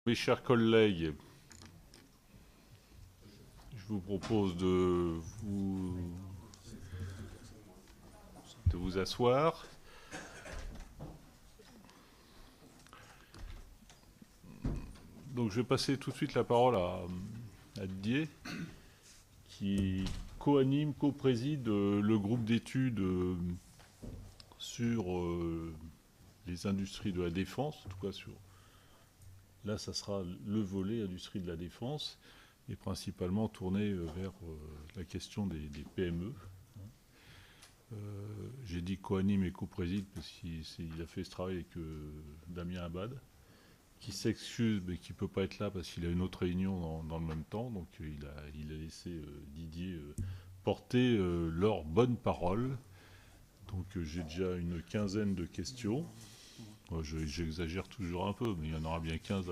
Mes chers collègues, je vous propose de vous asseoir. Donc je vais passer tout de suite la parole à Didier, qui co-anime, co-préside le groupe d'études sur les industries de la défense, en tout cas sur... Là, ça sera le volet industrie de la défense, et principalement tourné vers la question des PME. J'ai dit co-anime et co-préside parce qu'il a fait ce travail avec Damien Abad, qui s'excuse mais qui ne peut pas être là parce qu'il a une autre réunion dans le même temps. Donc il a laissé Didier porter leur bonne parole. Donc j'ai déjà une quinzaine de questions. J'exagère toujours un peu, mais il y en aura bien 15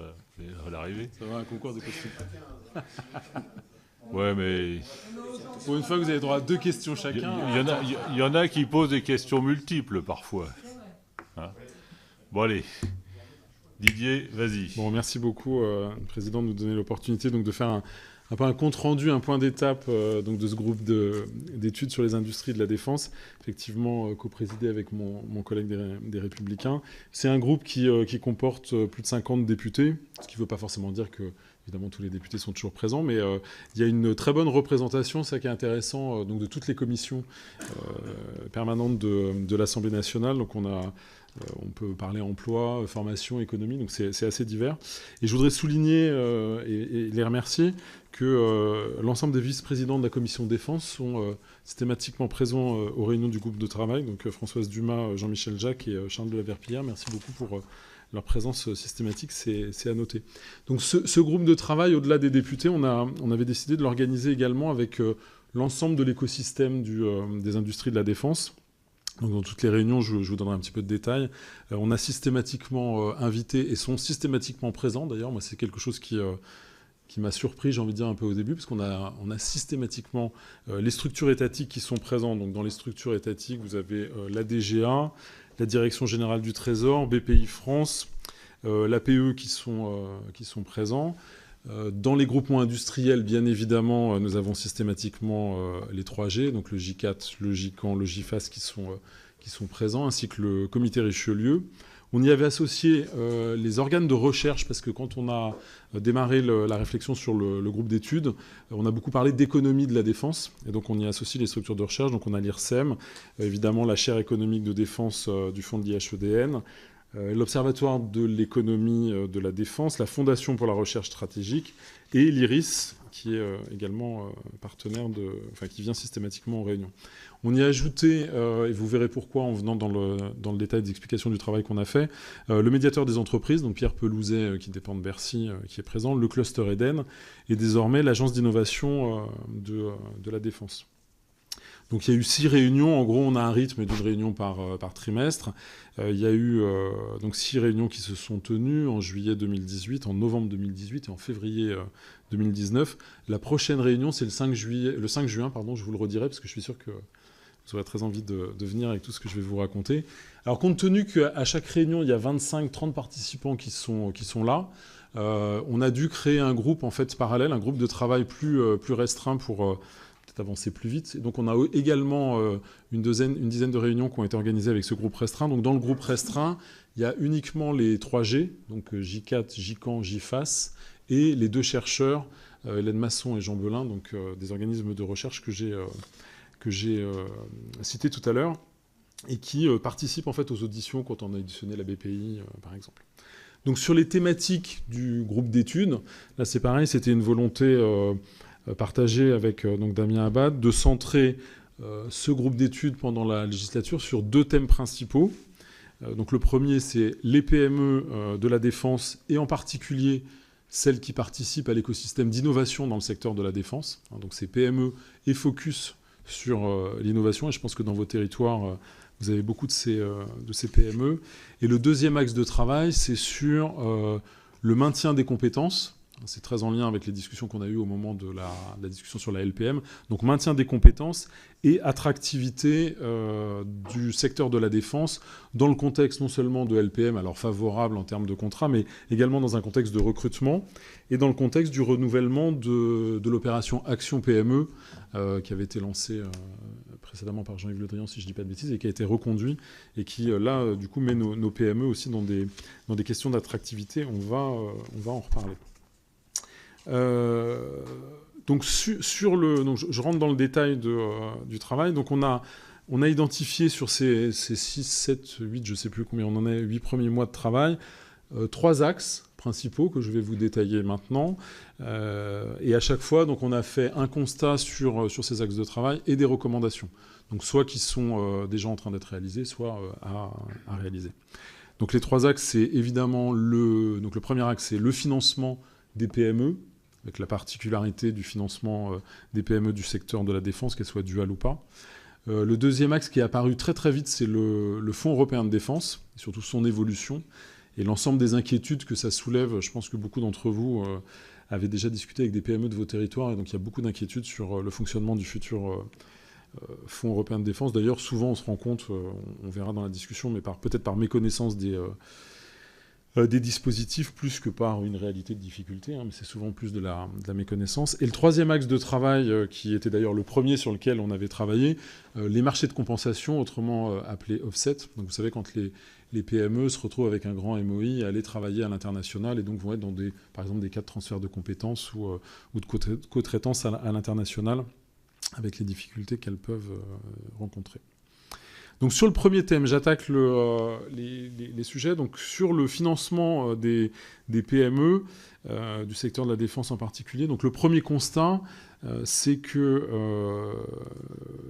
à l'arrivée. Ça va, un concours de questions. Ouais, mais... Pour une fois que vous avez droit à 2 questions chacun... Il y en a qui posent des questions multiples, parfois. Hein, bon, allez. Didier, vas-y. Bon, merci beaucoup, Président, de nous donner l'opportunité donc, de faire un peu un compte-rendu, un point d'étape donc de ce groupe d'études sur les industries de la défense, effectivement co-présidé avec mon collègue des Républicains. C'est un groupe qui comporte plus de 50 députés, ce qui ne veut pas forcément dire que, évidemment, tous les députés sont toujours présents, mais il y a une très bonne représentation, ça qui est intéressant, donc de toutes les commissions permanentes de l'Assemblée nationale. Donc on peut parler emploi, formation, économie, donc c'est assez divers. Et je voudrais souligner et les remercier que l'ensemble des vice-présidents de la commission défense sont systématiquement présents aux réunions du groupe de travail, donc Françoise Dumas, Jean-Michel Jacques et Charles de la Verpillière. Merci beaucoup pour leur présence systématique, c'est à noter. Donc ce groupe de travail, au-delà des députés, on avait décidé de l'organiser également avec l'ensemble de l'écosystème des industries de la défense. Donc dans toutes les réunions, je vous donnerai un petit peu de détails. On a systématiquement invité et sont systématiquement présents. D'ailleurs, moi, c'est quelque chose qui m'a surpris, j'ai envie de dire, un peu au début, parce qu'on a systématiquement les structures étatiques qui sont présentes. Donc dans les structures étatiques, vous avez la DGA, la Direction Générale du Trésor, BPI France, l'APE qui sont présents. Dans les groupements industriels, bien évidemment, nous avons systématiquement les 3G, donc le J4, le JCAN, le JFAS qui sont présents, ainsi que le comité Richelieu. On y avait associé les organes de recherche, parce que quand on a démarré la réflexion sur le groupe d'études, on a beaucoup parlé d'économie de la défense, et donc on y associe les structures de recherche. Donc on a l'IRSEM, évidemment la chaire économique de défense du fonds de l'IHEDN, l'Observatoire de l'économie de la défense, la Fondation pour la recherche stratégique et l'IRIS, qui est également partenaire qui vient systématiquement aux réunions. On y a ajouté, et vous verrez pourquoi en venant dans le détail d'explication du travail qu'on a fait, le médiateur des entreprises, donc Pierre Pelouzet, qui dépend de Bercy, qui est présent, le cluster Eden, et désormais l'agence d'innovation de la défense. Donc il y a eu 6 réunions. En gros, on a un rythme d'une réunion par trimestre. Il y a eu donc 6 réunions qui se sont tenues en juillet 2018, en novembre 2018 et en février 2019. La prochaine réunion, c'est le 5 juin, je vous le redirai, parce que je suis sûr que vous aurez très envie de venir avec tout ce que je vais vous raconter. Alors, compte tenu qu'à chaque réunion, il y a 25-30 participants qui sont là, on a dû créer un groupe en fait parallèle, un groupe de travail plus restreint pour avancer plus vite. Et donc on a également une dizaine de réunions qui ont été organisées avec ce groupe restreint. Donc dans le groupe restreint, il y a uniquement les 3G, donc J4, JCAN, JFAS, et les 2 chercheurs, Hélène Masson et Jean Belin, donc des organismes de recherche que j'ai cités tout à l'heure, et qui participent en fait aux auditions quand on a auditionné la BPI, par exemple. Donc sur les thématiques du groupe d'études, là c'est pareil, c'était une volonté partagé avec donc Damien Abad, de centrer ce groupe d'études pendant la législature sur 2 thèmes principaux. Donc le premier, c'est les PME de la défense, et en particulier celles qui participent à l'écosystème d'innovation dans le secteur de la défense. Donc c'est PME et focus sur l'innovation, et je pense que dans vos territoires, vous avez beaucoup de ces PME. Et le deuxième axe de travail, c'est sur le maintien des compétences. C'est très en lien avec les discussions qu'on a eues au moment de la discussion sur la LPM. Donc maintien des compétences et attractivité du secteur de la défense dans le contexte non seulement de LPM, alors favorable en termes de contrat, mais également dans un contexte de recrutement et dans le contexte du renouvellement de l'opération Action PME qui avait été lancée précédemment par Jean-Yves Le Drian, si je ne dis pas de bêtises, et qui a été reconduit et qui, là, du coup, met nos PME aussi dans des questions d'attractivité. On va en reparler. Donc, donc je rentre dans le détail du travail. Donc, on a identifié sur ces 6, 7, 8, je ne sais plus combien on en est, 8 premiers mois de travail, 3 axes principaux que je vais vous détailler maintenant. Et à chaque fois, donc, on a fait un constat sur ces axes de travail et des recommandations. Donc, soit qui sont déjà en train d'être réalisées, soit à réaliser. Donc, les 3 axes, c'est évidemment donc le premier axe, c'est le financement des PME, avec la particularité du financement des PME du secteur de la défense, qu'elles soient duales ou pas. Le deuxième axe qui est apparu très très vite, c'est le Fonds européen de défense, et surtout son évolution, et l'ensemble des inquiétudes que ça soulève. Je pense que beaucoup d'entre vous avaient déjà discuté avec des PME de vos territoires, et donc il y a beaucoup d'inquiétudes sur le fonctionnement du futur Fonds européen de défense. D'ailleurs, souvent on se rend compte, on verra dans la discussion, mais peut-être par méconnaissance des dispositifs plus que par une réalité de difficulté, mais c'est souvent plus de la méconnaissance. Et le troisième axe de travail, qui était d'ailleurs le premier sur lequel on avait travaillé, les marchés de compensation, autrement appelés offset. Donc vous savez, quand les PME se retrouvent avec un grand MOI à aller travailler à l'international et donc vont être dans par exemple des cas de transfert de compétences ou de co-traitance à l'international avec les difficultés qu'elles peuvent rencontrer. Donc sur le premier thème, j'attaque les sujets. Donc sur le financement des PME, du secteur de la défense en particulier. Donc le premier constat, c'est que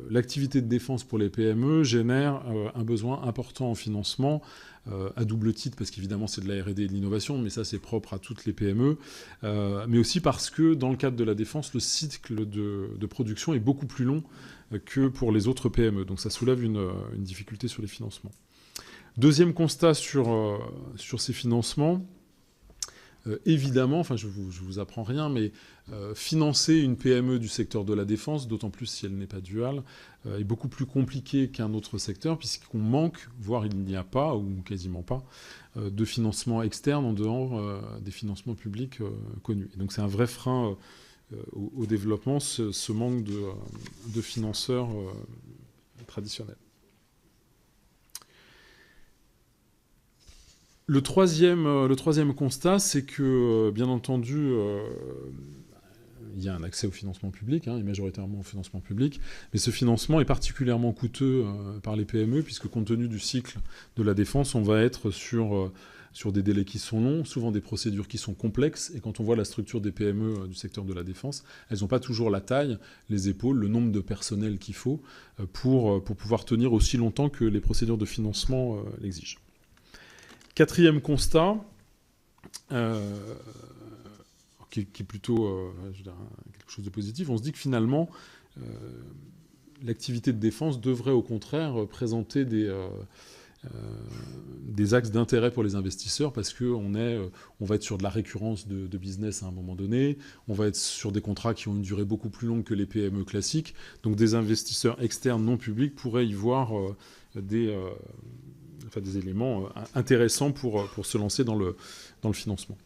l'activité de défense pour les PME génère un besoin important en financement, à double titre, parce qu'évidemment c'est de la R&D et de l'innovation, mais ça c'est propre à toutes les PME, mais aussi parce que dans le cadre de la défense, le cycle de production est beaucoup plus long que pour les autres PME. Donc ça soulève une difficulté sur les financements. Deuxième constat sur ces financements, évidemment, enfin je vous apprends rien, mais financer une PME du secteur de la défense, d'autant plus si elle n'est pas duale, est beaucoup plus compliqué qu'un autre secteur, puisqu'on manque, voire il n'y a pas, ou quasiment pas, de financement externe en dehors des financements publics connus. Et donc c'est un vrai frein au développement, ce manque de financeurs traditionnels. Le troisième constat, c'est que, bien entendu, il y a un accès au financement public, et majoritairement au financement public, mais ce financement est particulièrement coûteux par les PME, puisque compte tenu du cycle de la défense, on va être sur des délais qui sont longs, souvent des procédures qui sont complexes, et quand on voit la structure des PME du secteur de la défense, elles n'ont pas toujours la taille, les épaules, le nombre de personnel qu'il faut pour pouvoir tenir aussi longtemps que les procédures de financement l'exigent. Quatrième constat, qui est plutôt quelque chose de positif, on se dit que finalement, l'activité de défense devrait au contraire présenter des axes d'intérêt pour les investisseurs, parce qu'on va être sur de la récurrence de business à un moment donné, on va être sur des contrats qui ont une durée beaucoup plus longue que les PME classiques, donc des investisseurs externes non publics pourraient y voir des éléments intéressants pour se lancer dans le financement.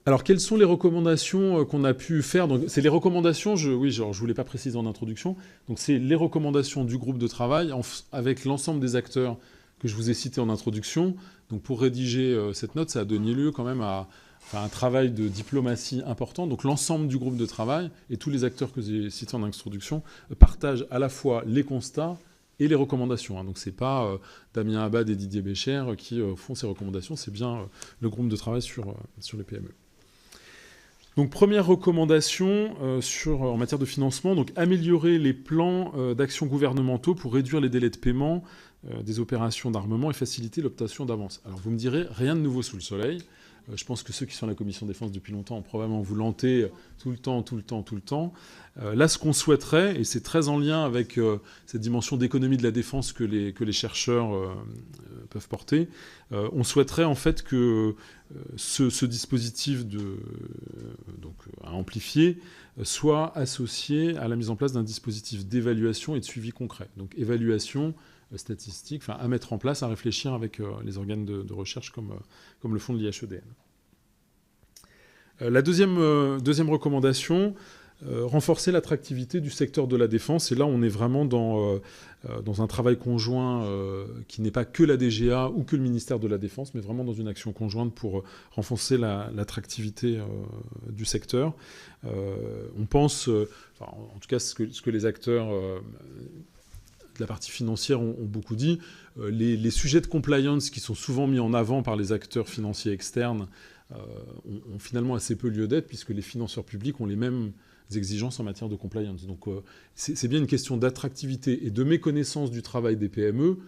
Alors, quelles sont les recommandations qu'on a pu faire? Donc, c'est les recommandations, je ne voulais pas préciser en introduction, donc c'est les recommandations du groupe de travail avec l'ensemble des acteurs que je vous ai cités en introduction. Donc, pour rédiger cette note, ça a donné lieu quand même à un travail de diplomatie important. Donc, l'ensemble du groupe de travail et tous les acteurs que j'ai cités en introduction partagent à la fois les constats et les recommandations. Donc c'est pas Damien Abad et Didier Bécher qui font ces recommandations, c'est bien le groupe de travail sur les PME. Donc première recommandation en matière de financement, donc améliorer les plans d'action gouvernementaux pour réduire les délais de paiement des opérations d'armement et faciliter l'obtention d'avances. Alors vous me direz, rien de nouveau sous le soleil. Je pense que ceux qui sont à la commission défense depuis longtemps ont probablement vous l'hanté tout le temps. Là, ce qu'on souhaiterait, et c'est très en lien avec cette dimension d'économie de la défense que les chercheurs peuvent porter, on souhaiterait en fait que ce dispositif à amplifier soit associé à la mise en place d'un dispositif d'évaluation et de suivi concret. Donc évaluation statistique, à mettre en place, à réfléchir avec les organes de recherche comme le fond de l'IHEDN. La deuxième recommandation, renforcer l'attractivité du secteur de la défense. Et là, on est vraiment dans un travail conjoint qui n'est pas que la DGA ou que le ministère de la Défense, mais vraiment dans une action conjointe pour renforcer l'attractivité du secteur. On pense, en tout cas ce que les acteurs de la partie financière ont beaucoup dit, les sujets de compliance qui sont souvent mis en avant par les acteurs financiers externes ont finalement assez peu lieu d'être, puisque les financeurs publics ont les mêmes exigences en matière de compliance. Donc c'est bien une question d'attractivité et de méconnaissance du travail des PME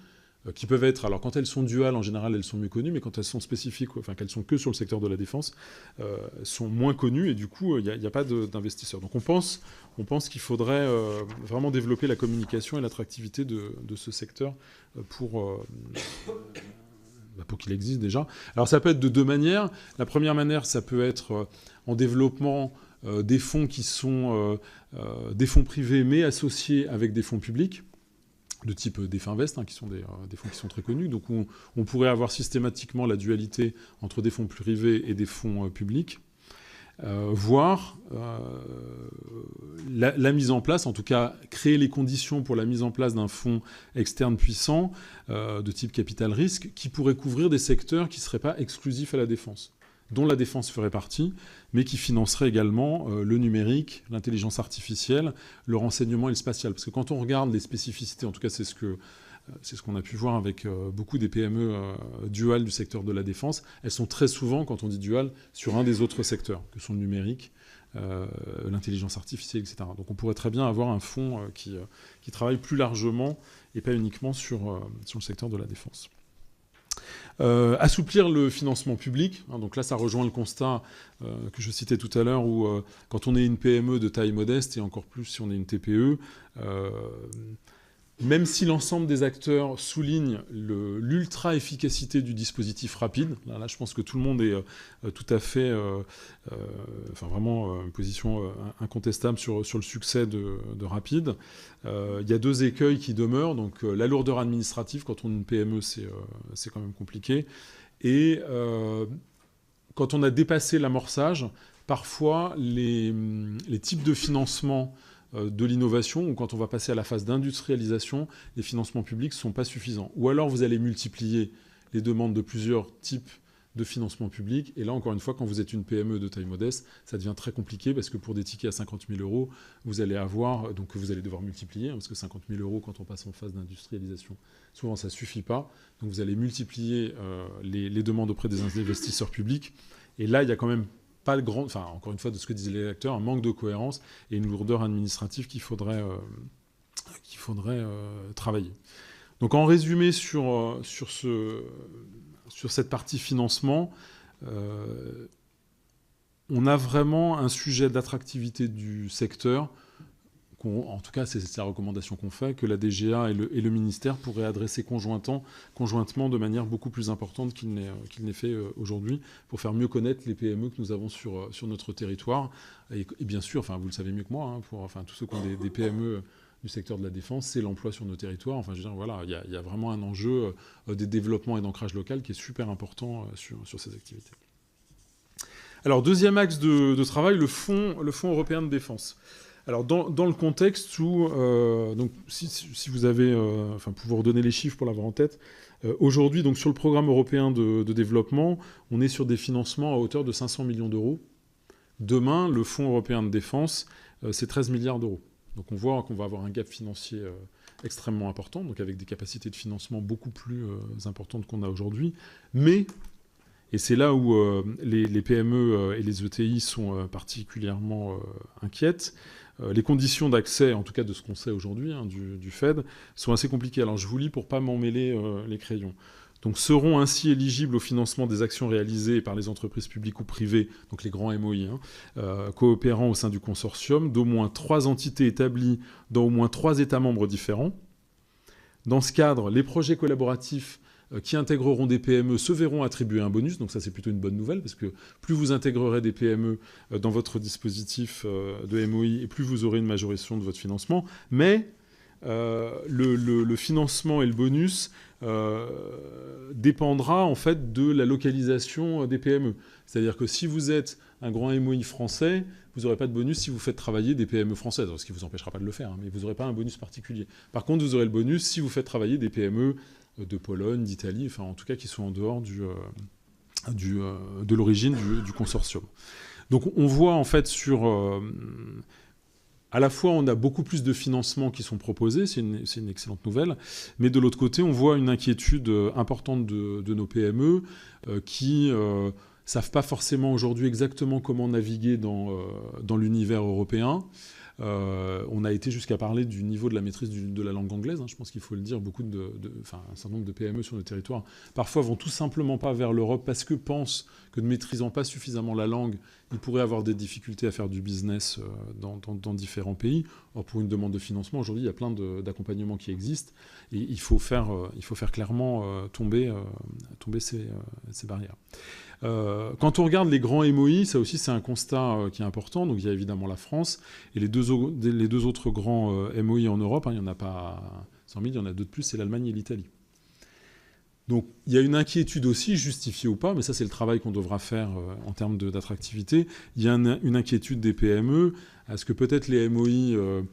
qui peuvent être, alors quand elles sont duales, en général, elles sont mieux connues, mais quand elles sont spécifiques, qu'elles sont que sur le secteur de la défense, sont moins connues, et du coup, il n'y a pas d'investisseurs. Donc on pense qu'il faudrait vraiment développer la communication et l'attractivité de ce secteur pour qu'il existe déjà. Alors ça peut être de deux manières. La première manière, ça peut être en développement des fonds qui sont des fonds privés, mais associés avec des fonds publics, de type DFINVEST, qui sont des fonds qui sont très connus. Donc on pourrait avoir systématiquement la dualité entre des fonds privés et des fonds publics, voire la mise en place, en tout cas créer les conditions pour la mise en place d'un fonds externe puissant de type capital risque qui pourrait couvrir des secteurs qui ne seraient pas exclusifs à la défense, dont la défense ferait partie, mais qui financerait également le numérique, l'intelligence artificielle, le renseignement et le spatial. Parce que quand on regarde les spécificités, en tout cas c'est ce qu'on a pu voir avec beaucoup des PME duales du secteur de la défense, elles sont très souvent, quand on dit duales, sur un des autres secteurs, que sont le numérique, l'intelligence artificielle, etc. Donc on pourrait très bien avoir un fonds qui travaille plus largement et pas uniquement sur le secteur de la défense. Assouplir le financement public, donc là ça rejoint le constat que je citais tout à l'heure où quand on est une PME de taille modeste et encore plus si on est une TPE, même si l'ensemble des acteurs soulignent l'ultra-efficacité du dispositif rapide, là je pense que tout le monde est tout à fait, vraiment une position incontestable sur le succès de rapide. Il y a deux écueils qui demeurent, donc la lourdeur administrative, quand on est une PME, c'est quand même compliqué. Et quand on a dépassé l'amorçage, parfois les types de financement de l'innovation, ou quand on va passer à la phase d'industrialisation, les financements publics ne sont pas suffisants. Ou alors vous allez multiplier les demandes de plusieurs types de financement public. Et là, encore une fois, quand vous êtes une PME de taille modeste, ça devient très compliqué parce que pour des tickets à 50 000 €, vous allez devoir multiplier, parce que 50 000 €, quand on passe en phase d'industrialisation, souvent ça ne suffit pas. Donc vous allez multiplier les demandes auprès des investisseurs publics. Et là, il y a quand même pas le grand, encore une fois, de ce que disaient les acteurs, un manque de cohérence et une lourdeur administrative qu'il faudrait travailler. Donc en résumé sur cette partie financement, on a vraiment un sujet d'attractivité du secteur, en tout cas c'est la recommandation qu'on fait, que la DGA et le ministère pourraient adresser conjointement de manière beaucoup plus importante qu'il n'est fait aujourd'hui, pour faire mieux connaître les PME que nous avons sur notre territoire. Et bien sûr, vous le savez mieux que moi, tous ceux qui ont des PME du secteur de la défense, c'est l'emploi sur nos territoires. Il y a vraiment un enjeu des développements et d'ancrage local qui est super important sur ces activités. Alors, deuxième axe de travail, le Fonds européen de défense. Alors, dans le contexte où, donc, si vous avez, pour vous redonner les chiffres pour l'avoir en tête, aujourd'hui, donc, sur le programme européen de développement, on est sur des financements à hauteur de 500 millions d'euros. Demain, le Fonds européen de défense, c'est 13 milliards d'euros. Donc, on voit qu'on va avoir un gap financier extrêmement important, donc avec des capacités de financement beaucoup plus importantes qu'on a aujourd'hui. Mais, et c'est là où les PME et les ETI sont particulièrement inquiètes, les conditions d'accès, en tout cas de ce qu'on sait aujourd'hui du FED, sont assez compliquées. Alors je vous lis pour ne pas m'emmêler les crayons. donc seront ainsi éligibles au financement des actions réalisées par les entreprises publiques ou privées, donc les grands MOI, coopérant au sein du consortium, d'au moins 3 entités établies dans au moins 3 États membres différents. Dans ce cadre, les projets collaboratifs qui intégreront des PME se verront attribuer un bonus. Donc ça, c'est plutôt une bonne nouvelle, parce que plus vous intégrerez des PME dans votre dispositif de MOI, et plus vous aurez une majoration de votre financement. Mais le financement et le bonus dépendra en fait de la localisation des PME. C'est-à-dire que si vous êtes un grand MOI français, vous n'aurez pas de bonus si vous faites travailler des PME françaises, ce qui ne vous empêchera pas de le faire, mais vous n'aurez pas un bonus particulier. Par contre, vous aurez le bonus si vous faites travailler des PME de Pologne, d'Italie, enfin en tout cas qui sont en dehors de l'origine du consortium. Donc on voit en fait à la fois on a beaucoup plus de financements qui sont proposés, c'est une excellente nouvelle, mais de l'autre côté on voit une inquiétude importante de nos PME qui savent pas forcément aujourd'hui exactement comment naviguer dans l'univers européen. On a été jusqu'à parler du niveau de la maîtrise de la langue anglaise. Je pense qu'il faut le dire. Un certain nombre de PME sur le territoire, parfois, vont tout simplement pas vers l'Europe parce que pensent que ne maîtrisant pas suffisamment la langue, ils pourraient avoir des difficultés à faire du business dans différents pays. Or, pour une demande de financement, aujourd'hui, il y a plein d'accompagnements qui existent. Et il faut faire clairement tomber ces barrières. Quand on regarde les grands MOI, ça aussi c'est un constat qui est important. Donc il y a évidemment la France et les deux autres grands MOI en Europe. Il n'y en a pas 100 000, il y en a deux de plus, c'est l'Allemagne et l'Italie. Donc il y a une inquiétude aussi, justifiée ou pas, mais ça c'est le travail qu'on devra faire en termes d'attractivité. Il y a une inquiétude des PME à ce que peut-être les MOI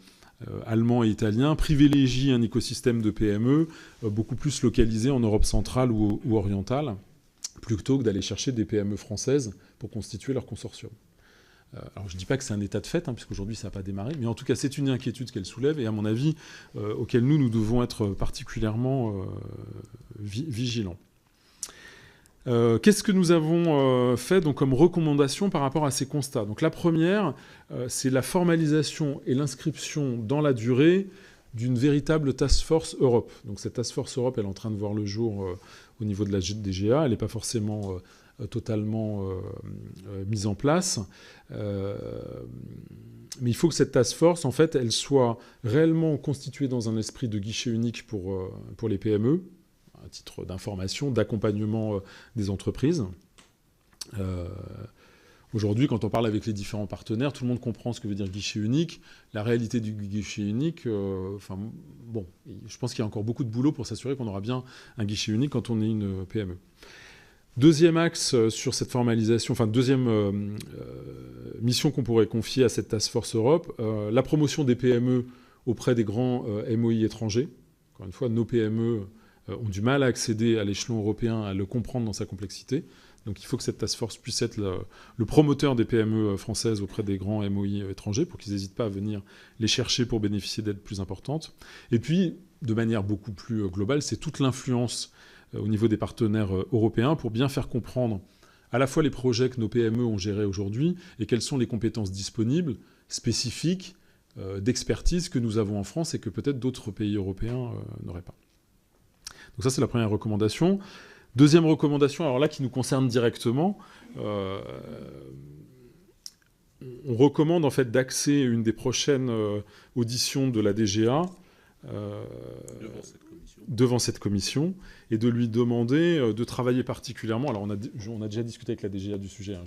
allemands et italiens privilégient un écosystème de PME beaucoup plus localisé en Europe centrale ou orientale, plutôt que d'aller chercher des PME françaises pour constituer leur consortium. Alors je ne dis pas que c'est un état de fait, puisqu'aujourd'hui ça n'a pas démarré, mais en tout cas c'est une inquiétude qu'elle soulève, et à mon avis, auquel nous devons être particulièrement vigilants. Qu'est-ce que nous avons fait donc, comme recommandation par rapport à ces constats ? Donc la première, c'est la formalisation et l'inscription dans la durée d'une véritable task force Europe. Donc cette task force Europe, elle est en train de voir le jour au niveau de la DGA, elle n'est pas forcément totalement mise en place. Mais il faut que cette task force, en fait, elle soit réellement constituée dans un esprit de guichet unique pour les PME, à titre d'information, d'accompagnement des entreprises. Aujourd'hui, quand on parle avec les différents partenaires, tout le monde comprend ce que veut dire guichet unique. La réalité du guichet unique, je pense qu'il y a encore beaucoup de boulot pour s'assurer qu'on aura bien un guichet unique quand on est une PME. Deuxième axe sur cette formalisation, deuxième mission qu'on pourrait confier à cette Task Force Europe, la promotion des PME auprès des grands MOI étrangers. Encore une fois, nos PME ont du mal à accéder à l'échelon européen, à le comprendre dans sa complexité. Donc il faut que cette task force puisse être le promoteur des PME françaises auprès des grands MOI étrangers pour qu'ils n'hésitent pas à venir les chercher pour bénéficier d'aides plus importantes. Et puis, de manière beaucoup plus globale, c'est toute l'influence au niveau des partenaires européens pour bien faire comprendre à la fois les projets que nos PME ont gérés aujourd'hui et quelles sont les compétences disponibles, spécifiques, d'expertise que nous avons en France et que peut-être d'autres pays européens n'auraient pas. Donc ça, c'est la première recommandation. Deuxième recommandation, alors là, qui nous concerne directement, on recommande en fait d'axer une des prochaines auditions de la DGA devant cette commission et de lui demander de travailler particulièrement. Alors on a déjà discuté avec la DGA du sujet,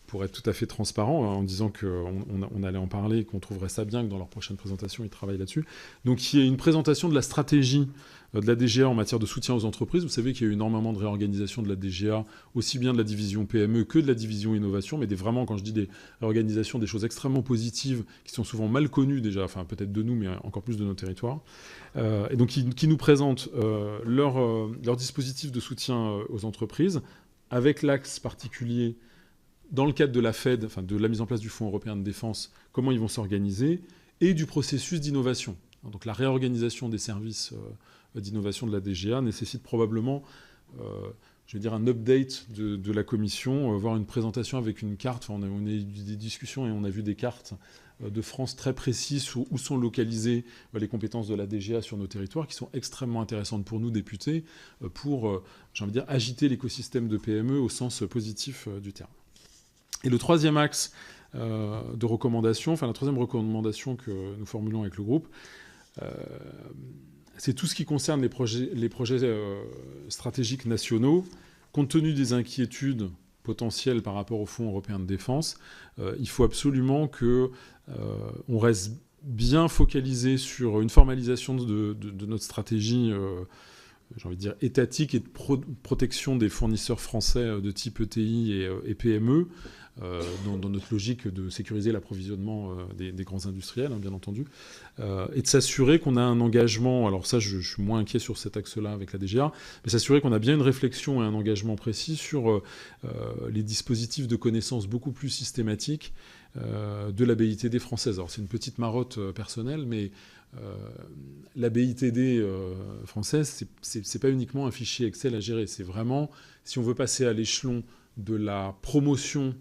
pour être tout à fait transparent, en disant qu'on allait en parler et qu'on trouverait ça bien que dans leur prochaine présentation, ils travaillent là-dessus. Donc il y a une présentation de la stratégie de la DGA en matière de soutien aux entreprises. Vous savez qu'il y a eu énormément de réorganisation de la DGA, aussi bien de la division PME que de la division innovation, mais vraiment, quand je dis des réorganisations, des choses extrêmement positives qui sont souvent mal connues déjà, peut-être de nous, mais encore plus de nos territoires. Et donc qui nous présentent leur dispositif de soutien aux entreprises, avec l'axe particulier dans le cadre de la Fed, de la mise en place du Fonds européen de défense, comment ils vont s'organiser, et du processus d'innovation. Donc la réorganisation des services d'innovation de la DGA nécessite probablement je vais dire, un update de la commission, voire une présentation avec une carte. Enfin, on a eu des discussions et on a vu des cartes de France très précises où sont localisées les compétences de la DGA sur nos territoires, qui sont extrêmement intéressantes pour nous, députés, pour, j'ai envie de dire, agiter l'écosystème de PME au sens positif du terme. Et le troisième axe de recommandation, enfin la troisième recommandation que nous formulons avec le groupe, c'est tout ce qui concerne les projets stratégiques nationaux. Compte tenu des inquiétudes potentielles par rapport au Fonds européen de défense, il faut absolument qu'on reste bien focalisé sur une formalisation de notre stratégie, j'ai envie de dire, étatique et de protection des fournisseurs français de type ETI et PME, dans notre logique de sécuriser l'approvisionnement des grands industriels, bien entendu, et de s'assurer qu'on a un engagement, alors ça je suis moins inquiet sur cet axe-là avec la DGA, mais s'assurer qu'on a bien une réflexion et un engagement précis sur les dispositifs de connaissance beaucoup plus systématiques de la BITD française. Alors c'est une petite marotte personnelle, mais la BITD française, c'est pas uniquement un fichier Excel à gérer, c'est vraiment, si on veut passer à l'échelon de la promotion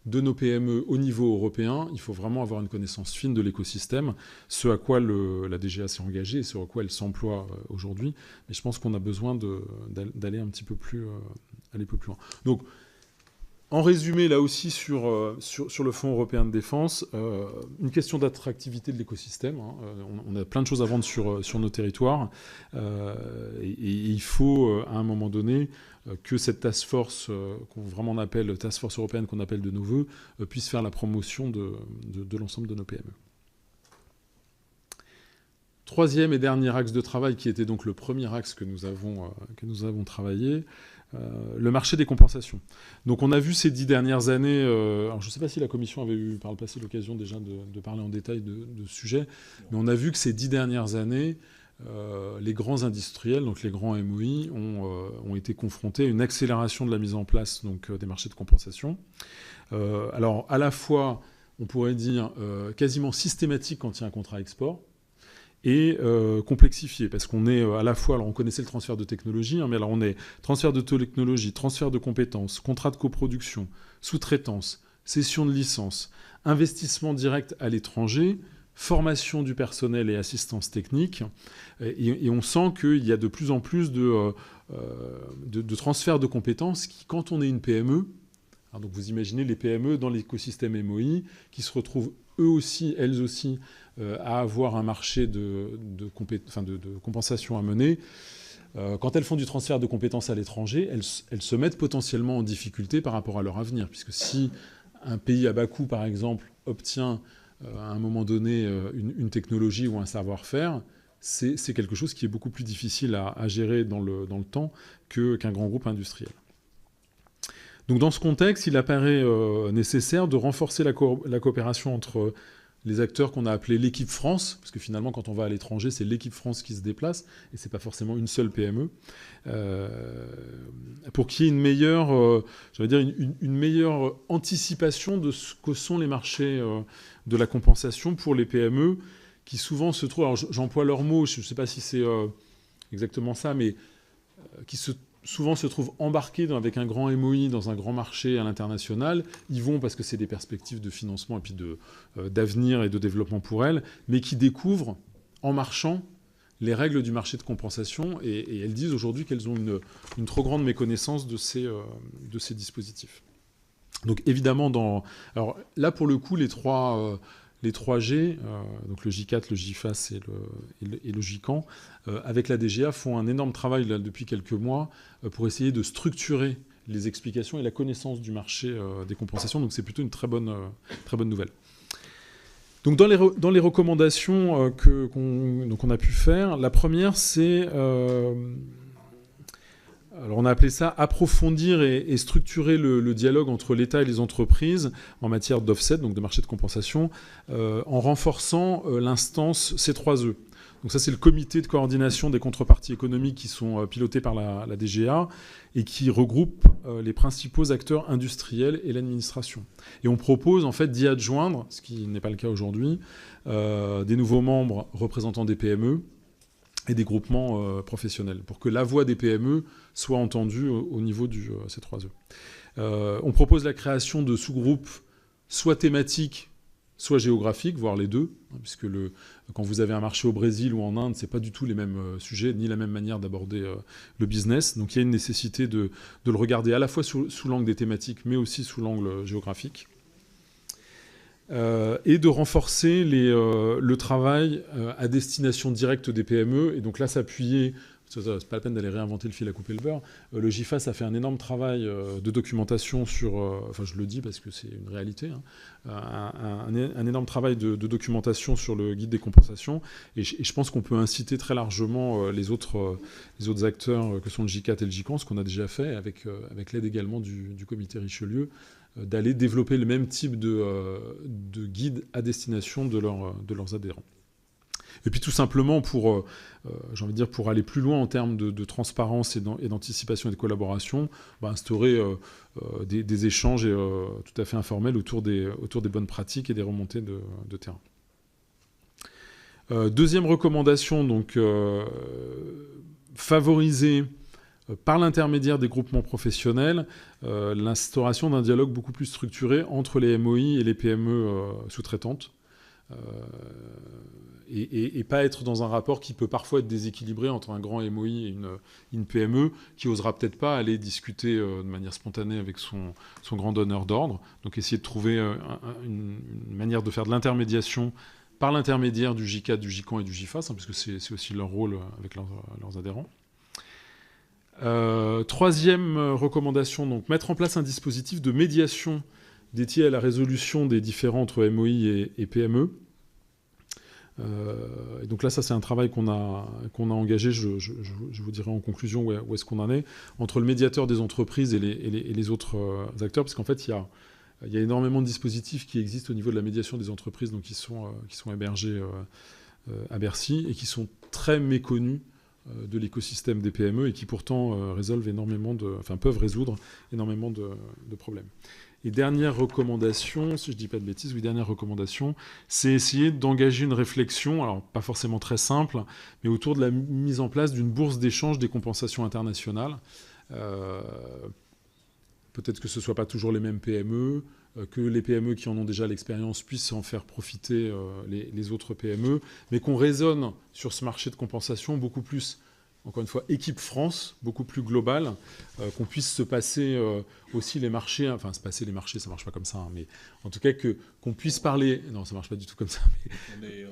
de nos PME au niveau européen, il faut vraiment avoir une connaissance fine de l'écosystème, ce à quoi la DGA s'est engagée et ce à quoi elle s'emploie aujourd'hui. Mais je pense qu'on a besoin d'aller un petit peu plus, aller un peu plus loin. Donc, en résumé, là aussi, sur le Fonds européen de défense, une question d'attractivité de l'écosystème. Hein. On a plein de choses à vendre sur nos territoires. Et il faut, à un moment donné, que cette task force, qu'on vraiment appelle task force européenne, qu'on appelle de nos voeux, puisse faire la promotion de l'ensemble de nos PME. Troisième et dernier axe de travail, qui était donc le premier axe que nous avons travaillé, le marché des compensations. Donc on a vu ces 10 dernières années, alors je ne sais pas si la Commission avait eu par le passé l'occasion déjà de parler en détail de ce sujet, mais on a vu que ces 10 dernières années, les grands industriels, donc les grands MOI, ont été confrontés à une accélération de la mise en place donc, des marchés de compensation. Alors à la fois, on pourrait dire quasiment systématique quand il y a un contrat export, et complexifié, parce qu'on est à la fois, alors on connaissait le transfert de technologie, hein, mais alors on est transfert de technologie, transfert de compétences, contrat de coproduction, sous-traitance, cession de licence, investissement direct à l'étranger, formation du personnel et assistance technique, et on sent qu'il y a de plus en plus de transfert de compétences qui, quand on est une PME, alors donc vous imaginez les PME dans l'écosystème MOI, qui se retrouvent elles aussi, à avoir un marché de compensation à mener. Quand elles font du transfert de compétences à l'étranger, elles se mettent potentiellement en difficulté par rapport à leur avenir. Puisque si un pays à bas coût, par exemple, obtient à un moment donné une technologie ou un savoir-faire, c'est quelque chose qui est beaucoup plus difficile à gérer dans le temps qu'un grand groupe industriel. Donc dans ce contexte, il apparaît nécessaire de renforcer la coopération entre les acteurs qu'on a appelés l'équipe France, parce que finalement, quand on va à l'étranger, c'est l'équipe France qui se déplace, et c'est pas forcément une seule PME, pour qu'il y ait une meilleure, une meilleure anticipation de ce que sont les marchés de la compensation pour les PME, qui souvent se trouvent, alors j'emploie leurs mots, je ne sais pas si c'est exactement ça, mais qui souvent se trouvent embarqués avec un grand MOI dans un grand marché à l'international. Ils vont parce que c'est des perspectives de financement et puis d'avenir et de développement pour elles, mais qui découvrent en marchant les règles du marché de compensation et elles disent aujourd'hui qu'elles ont une trop grande méconnaissance de ces dispositifs. Donc évidemment, alors là pour le coup, les 3G, donc le J4, le JFAS et le JCAN, avec la DGA, font un énorme travail là, depuis quelques mois pour essayer de structurer les explications et la connaissance du marché des compensations. Donc c'est plutôt une très bonne nouvelle. Donc dans les recommandations qu'on a pu faire, la première c'est... alors on a appelé ça approfondir et structurer le dialogue entre l'État et les entreprises en matière d'offset, donc de marché de compensation, en renforçant l'instance C3E. Donc ça, c'est le comité de coordination des contreparties économiques qui sont pilotés par la DGA et qui regroupe les principaux acteurs industriels et l'administration. Et on propose en fait d'y adjoindre, ce qui n'est pas le cas aujourd'hui, des nouveaux membres représentant des PME, et des groupements professionnels, pour que la voix des PME soit entendue au niveau du C3E. On propose la création de sous-groupes soit thématiques, soit géographiques, voire les deux, hein, puisque quand vous avez un marché au Brésil ou en Inde, c'est pas du tout les mêmes sujets, ni la même manière d'aborder le business. Donc il y a une nécessité de le regarder à la fois sous l'angle des thématiques, mais aussi sous l'angle géographique. Et de renforcer le travail à destination directe des PME, et donc là s'appuyer, c'est pas la peine d'aller réinventer le fil à couper le beurre, le GIFAS a fait un énorme travail de documentation sur, enfin je le dis parce que c'est une réalité, hein, un énorme travail de documentation sur le guide des compensations, et je pense qu'on peut inciter très largement les autres acteurs que sont le GICAT et le GICAN, ce qu'on a déjà fait avec l'aide également du comité Richelieu, d'aller développer le même type de guide à destination de leurs adhérents. Et puis tout simplement pour, j'ai envie de dire, pour aller plus loin en termes de transparence et d'anticipation et de collaboration, instaurer des échanges tout à fait informels autour des bonnes pratiques et des remontées de terrain. Deuxième recommandation, donc favoriser par l'intermédiaire des groupements professionnels, l'instauration d'un dialogue beaucoup plus structuré entre les MOI et les PME sous-traitantes. Et pas être dans un rapport qui peut parfois être déséquilibré entre un grand MOI et une PME qui osera peut-être pas aller discuter de manière spontanée avec son grand donneur d'ordre. Donc essayer de trouver une manière de faire de l'intermédiation par l'intermédiaire du GICAT, du GICAN et du GIFAS, hein, parce que c'est aussi leur rôle avec leurs adhérents. Troisième recommandation, donc mettre en place un dispositif de médiation dédié à la résolution des différends entre MOI et PME. Et donc là, ça c'est un travail qu'on a engagé, je vous dirai en conclusion où est-ce qu'on en est, entre le médiateur des entreprises et les autres acteurs, parce qu'en fait, il y a énormément de dispositifs qui existent au niveau de la médiation des entreprises, donc qui sont hébergés à Bercy, et qui sont très méconnus de l'écosystème des PME, et qui pourtant peuvent résoudre énormément de problèmes. Et dernière recommandation, si je ne dis pas de bêtises, dernière recommandation, c'est essayer d'engager une réflexion, alors pas forcément très simple, mais autour de la mise en place d'une bourse d'échange des compensations internationales. Peut-être que ce ne soit pas toujours les mêmes PME, que les PME qui en ont déjà l'expérience puissent en faire profiter les autres PME, mais qu'on raisonne sur ce marché de compensation beaucoup plus, encore une fois, équipe France, beaucoup plus globale, qu'on puisse se passer aussi les marchés, enfin se passer les marchés, ça ne marche pas comme ça, hein, mais en tout cas qu'on puisse parler, non, ça ne marche pas du tout comme ça. Mais...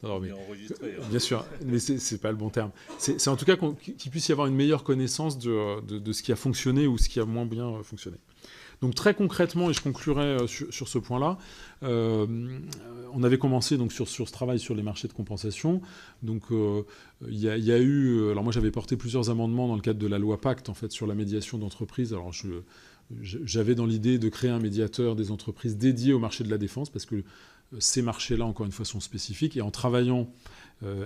On est enregistré. Bien sûr, mais ce n'est pas le bon terme. C'est en tout cas qu'il puisse y avoir une meilleure connaissance de ce qui a fonctionné ou ce qui a moins bien fonctionné. Donc très concrètement, et je conclurai sur ce point-là, on avait commencé donc sur ce travail sur les marchés de compensation. Donc il y a eu, alors moi j'avais porté plusieurs amendements dans le cadre de la loi Pacte en fait sur la médiation d'entreprise. Alors j'avais dans l'idée de créer un médiateur des entreprises dédié au marché de la défense parce que ces marchés-là encore une fois sont spécifiques, et en travaillant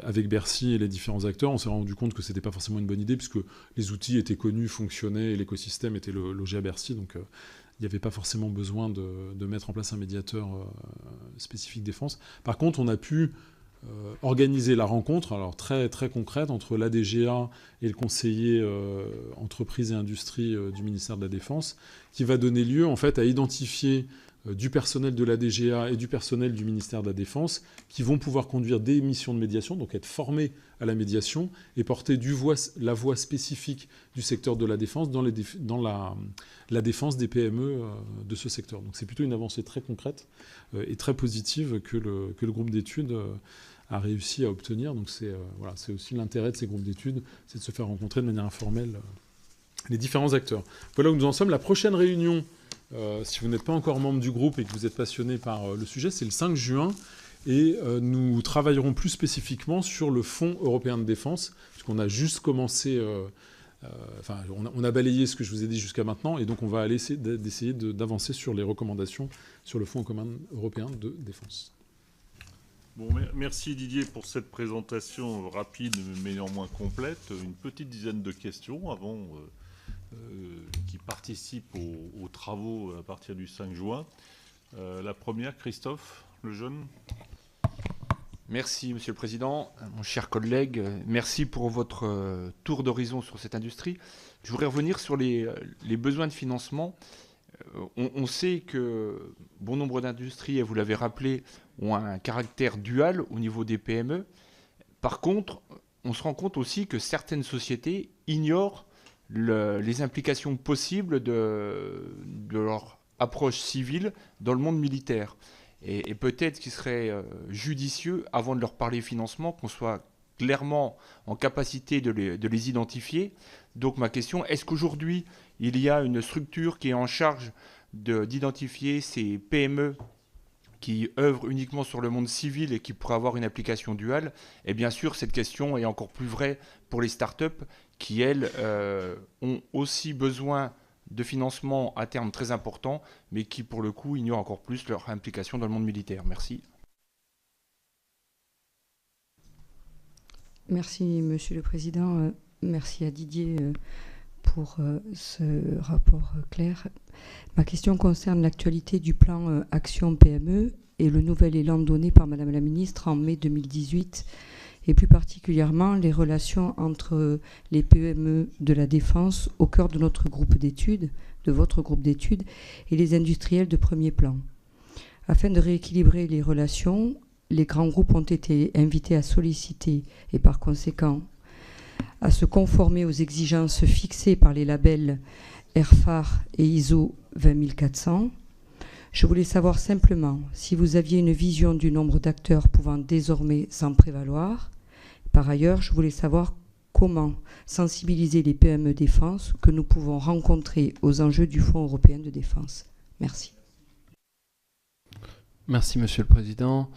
avec Bercy et les différents acteurs, on s'est rendu compte que c'était pas forcément une bonne idée puisque les outils étaient connus, fonctionnaient et l'écosystème était logé à Bercy, donc il n'y avait pas forcément besoin de mettre en place un médiateur spécifique défense. Par contre, on a pu organiser la rencontre, alors très, très concrète, entre l'ADGA et le conseiller entreprise et industrie du ministère de la Défense, qui va donner lieu en fait à identifier du personnel de la DGA et du personnel du ministère de la Défense qui vont pouvoir conduire des missions de médiation, donc être formés à la médiation et porter la voix spécifique du secteur de la défense dans la défense des PME de ce secteur. Donc c'est plutôt une avancée très concrète et très positive que le groupe d'études a réussi à obtenir. Donc c'est aussi l'intérêt de ces groupes d'études, c'est de se faire rencontrer de manière informelle les différents acteurs. Voilà où nous en sommes. La prochaine réunion, si vous n'êtes pas encore membre du groupe et que vous êtes passionné par le sujet, c'est le 5 juin. Et nous travaillerons plus spécifiquement sur le Fonds européen de défense, puisqu'on a juste commencé, on a balayé ce que je vous ai dit jusqu'à maintenant, et donc on va aller essayer d'avancer sur les recommandations sur le Fonds européen de défense. Bon, merci Didier pour cette présentation rapide mais néanmoins complète. Une petite dizaine de questions avant qui participent aux travaux à partir du 5 juin. La première, Christophe, le jeune. Merci, Monsieur le Président. Mon cher collègue, merci pour votre tour d'horizon sur cette industrie. Je voudrais revenir sur les besoins de financement. On sait que bon nombre d'industries, et vous l'avez rappelé, ont un caractère dual au niveau des PME. Par contre, on se rend compte aussi que certaines sociétés ignorent les implications possibles de leur approche civile dans le monde militaire. Et peut-être qu'il serait judicieux, avant de leur parler financement, qu'on soit clairement en capacité de les identifier. Donc ma question, est-ce qu'aujourd'hui, il y a une structure qui est en charge d'identifier ces PME qui œuvrent uniquement sur le monde civil et qui pourraient avoir une application duale? Et bien sûr, cette question est encore plus vraie pour les startups qui, elles, ont aussi besoin de financement à terme très important, mais qui, pour le coup, ignorent encore plus leur implication dans le monde militaire. Merci. Merci, Monsieur le Président. Merci à Didier pour ce rapport clair. Ma question concerne l'actualité du plan Action PME et le nouvel élan donné par Madame la Ministre en mai 2018, et plus particulièrement les relations entre les PME de la défense au cœur de notre groupe d'études, de votre groupe d'études, et les industriels de premier plan. Afin de rééquilibrer les relations, les grands groupes ont été invités à solliciter et par conséquent à se conformer aux exigences fixées par les labels ERFAR et ISO 20400. Je voulais savoir simplement si vous aviez une vision du nombre d'acteurs pouvant désormais s'en prévaloir. Par ailleurs, je voulais savoir comment sensibiliser les PME défense que nous pouvons rencontrer aux enjeux du Fonds européen de défense. Merci. Merci Monsieur le Président.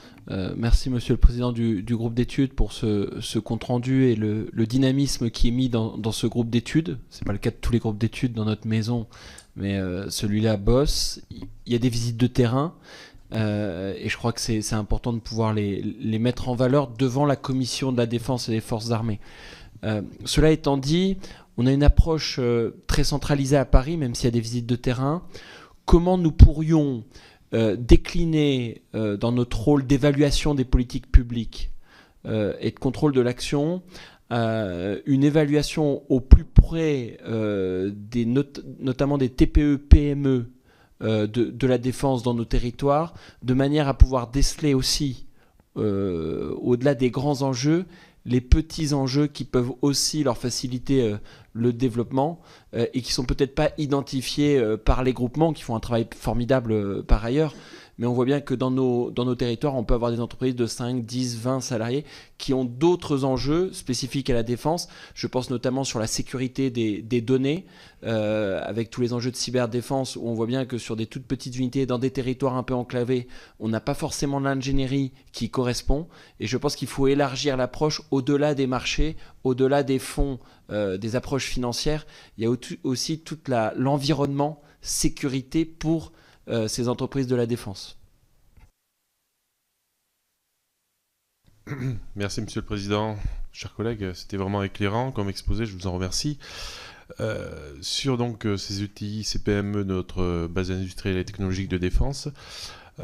Merci Monsieur le Président du groupe d'études pour ce compte-rendu et le dynamisme qui est mis dans ce groupe d'études. Ce n'est pas le cas de tous les groupes d'études dans notre maison, mais celui-là bosse. Il y a des visites de terrain et je crois que c'est important de pouvoir les mettre en valeur devant la Commission de la Défense et des Forces armées. Cela étant dit, on a une approche très centralisée à Paris, même s'il y a des visites de terrain. Comment nous pourrions décliner dans notre rôle d'évaluation des politiques publiques et de contrôle de l'action une évaluation au plus près notamment des TPE-PME de la défense dans nos territoires, de manière à pouvoir déceler aussi, au-delà des grands enjeux, les petits enjeux qui peuvent aussi leur faciliter le développement et qui sont peut-être pas identifiés par les groupements qui font un travail formidable par ailleurs. Mais on voit bien que dans nos territoires, on peut avoir des entreprises de 5, 10, 20 salariés qui ont d'autres enjeux spécifiques à la défense. Je pense notamment sur la sécurité des données, avec tous les enjeux de cyberdéfense, où on voit bien que sur des toutes petites unités, dans des territoires un peu enclavés, on n'a pas forcément l'ingénierie qui correspond. Et je pense qu'il faut élargir l'approche au-delà des marchés, au-delà des fonds, des approches financières. Il y a aussi tout l'environnement sécurité pour ces entreprises de la défense. Merci Monsieur le Président. Chers collègues, c'était vraiment éclairant comme exposé, je vous en remercie. Sur donc ces outils, ces PME de notre base industrielle et technologique de défense,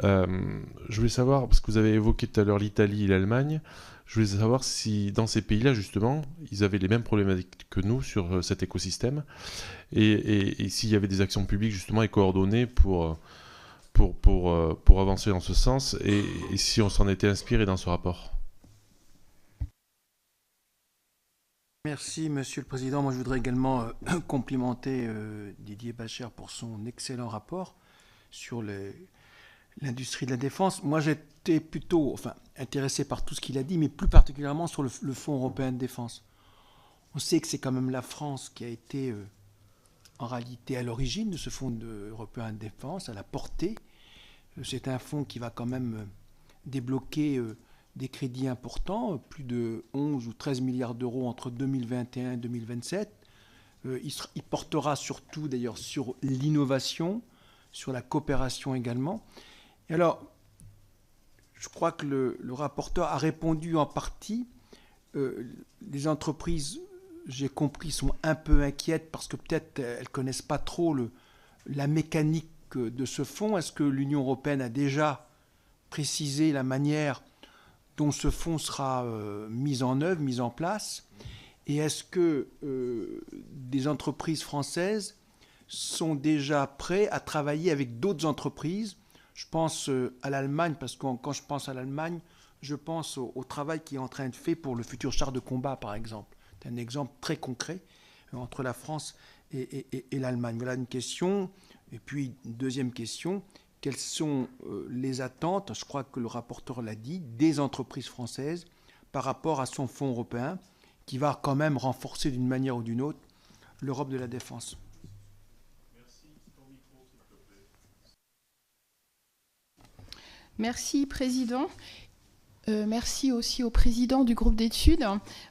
je voulais savoir, parce que vous avez évoqué tout à l'heure l'Italie et l'Allemagne, je voulais savoir si dans ces pays-là, justement, ils avaient les mêmes problématiques que nous sur cet écosystème et s'il y avait des actions publiques, justement, et coordonnées pour avancer dans ce sens et si on s'en était inspiré dans ce rapport. Merci Monsieur le Président. Moi je voudrais également complimenter Didier Bacher pour son excellent rapport sur l'industrie de la défense. Moi j'étais plutôt intéressé par tout ce qu'il a dit, mais plus particulièrement sur le Fonds européen de défense. On sait que c'est quand même la France qui a été en réalité à l'origine de ce Fonds européen de défense, à la portée. C'est un fonds qui va quand même débloquer des crédits importants, plus de 11 ou 13 milliards d'euros entre 2021 et 2027. Il portera surtout d'ailleurs sur l'innovation, sur la coopération également. Et alors, je crois que le rapporteur a répondu en partie. Les entreprises, j'ai compris, sont un peu inquiètes parce que peut-être elles ne connaissent pas trop la mécanique de ce fonds. Est-ce que l'Union européenne a déjà précisé la manière dont ce fonds sera mis en œuvre, mis en place? Et est-ce que des entreprises françaises sont déjà prêtes à travailler avec d'autres entreprises? Je pense à l'Allemagne, parce que quand je pense à l'Allemagne, je pense au travail qui est en train d'être fait pour le futur char de combat, par exemple. C'est un exemple très concret entre la France et l'Allemagne. Voilà une question. Et puis, une deuxième question, quelles sont les attentes, je crois que le rapporteur l'a dit, des entreprises françaises par rapport à son fonds européen, qui va quand même renforcer d'une manière ou d'une autre l'Europe de la défense. Merci, Président. Merci aussi au président du groupe d'études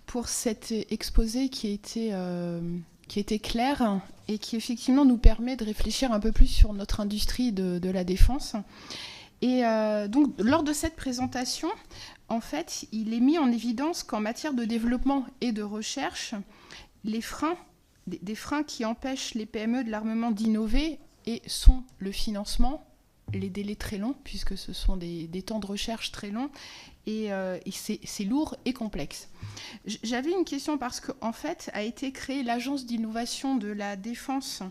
pour cet exposé qui était clair et qui effectivement nous permet de réfléchir un peu plus sur notre industrie de la défense. Et donc, lors de cette présentation, en fait, il est mis en évidence qu'en matière de développement et de recherche, les freins, des freins qui empêchent les PME de l'armement d'innover sont le financement, les délais très longs, puisque ce sont des temps de recherche très longs, et c'est lourd et complexe. J'avais une question parce qu'en fait, a été créée l'Agence d'innovation de la défense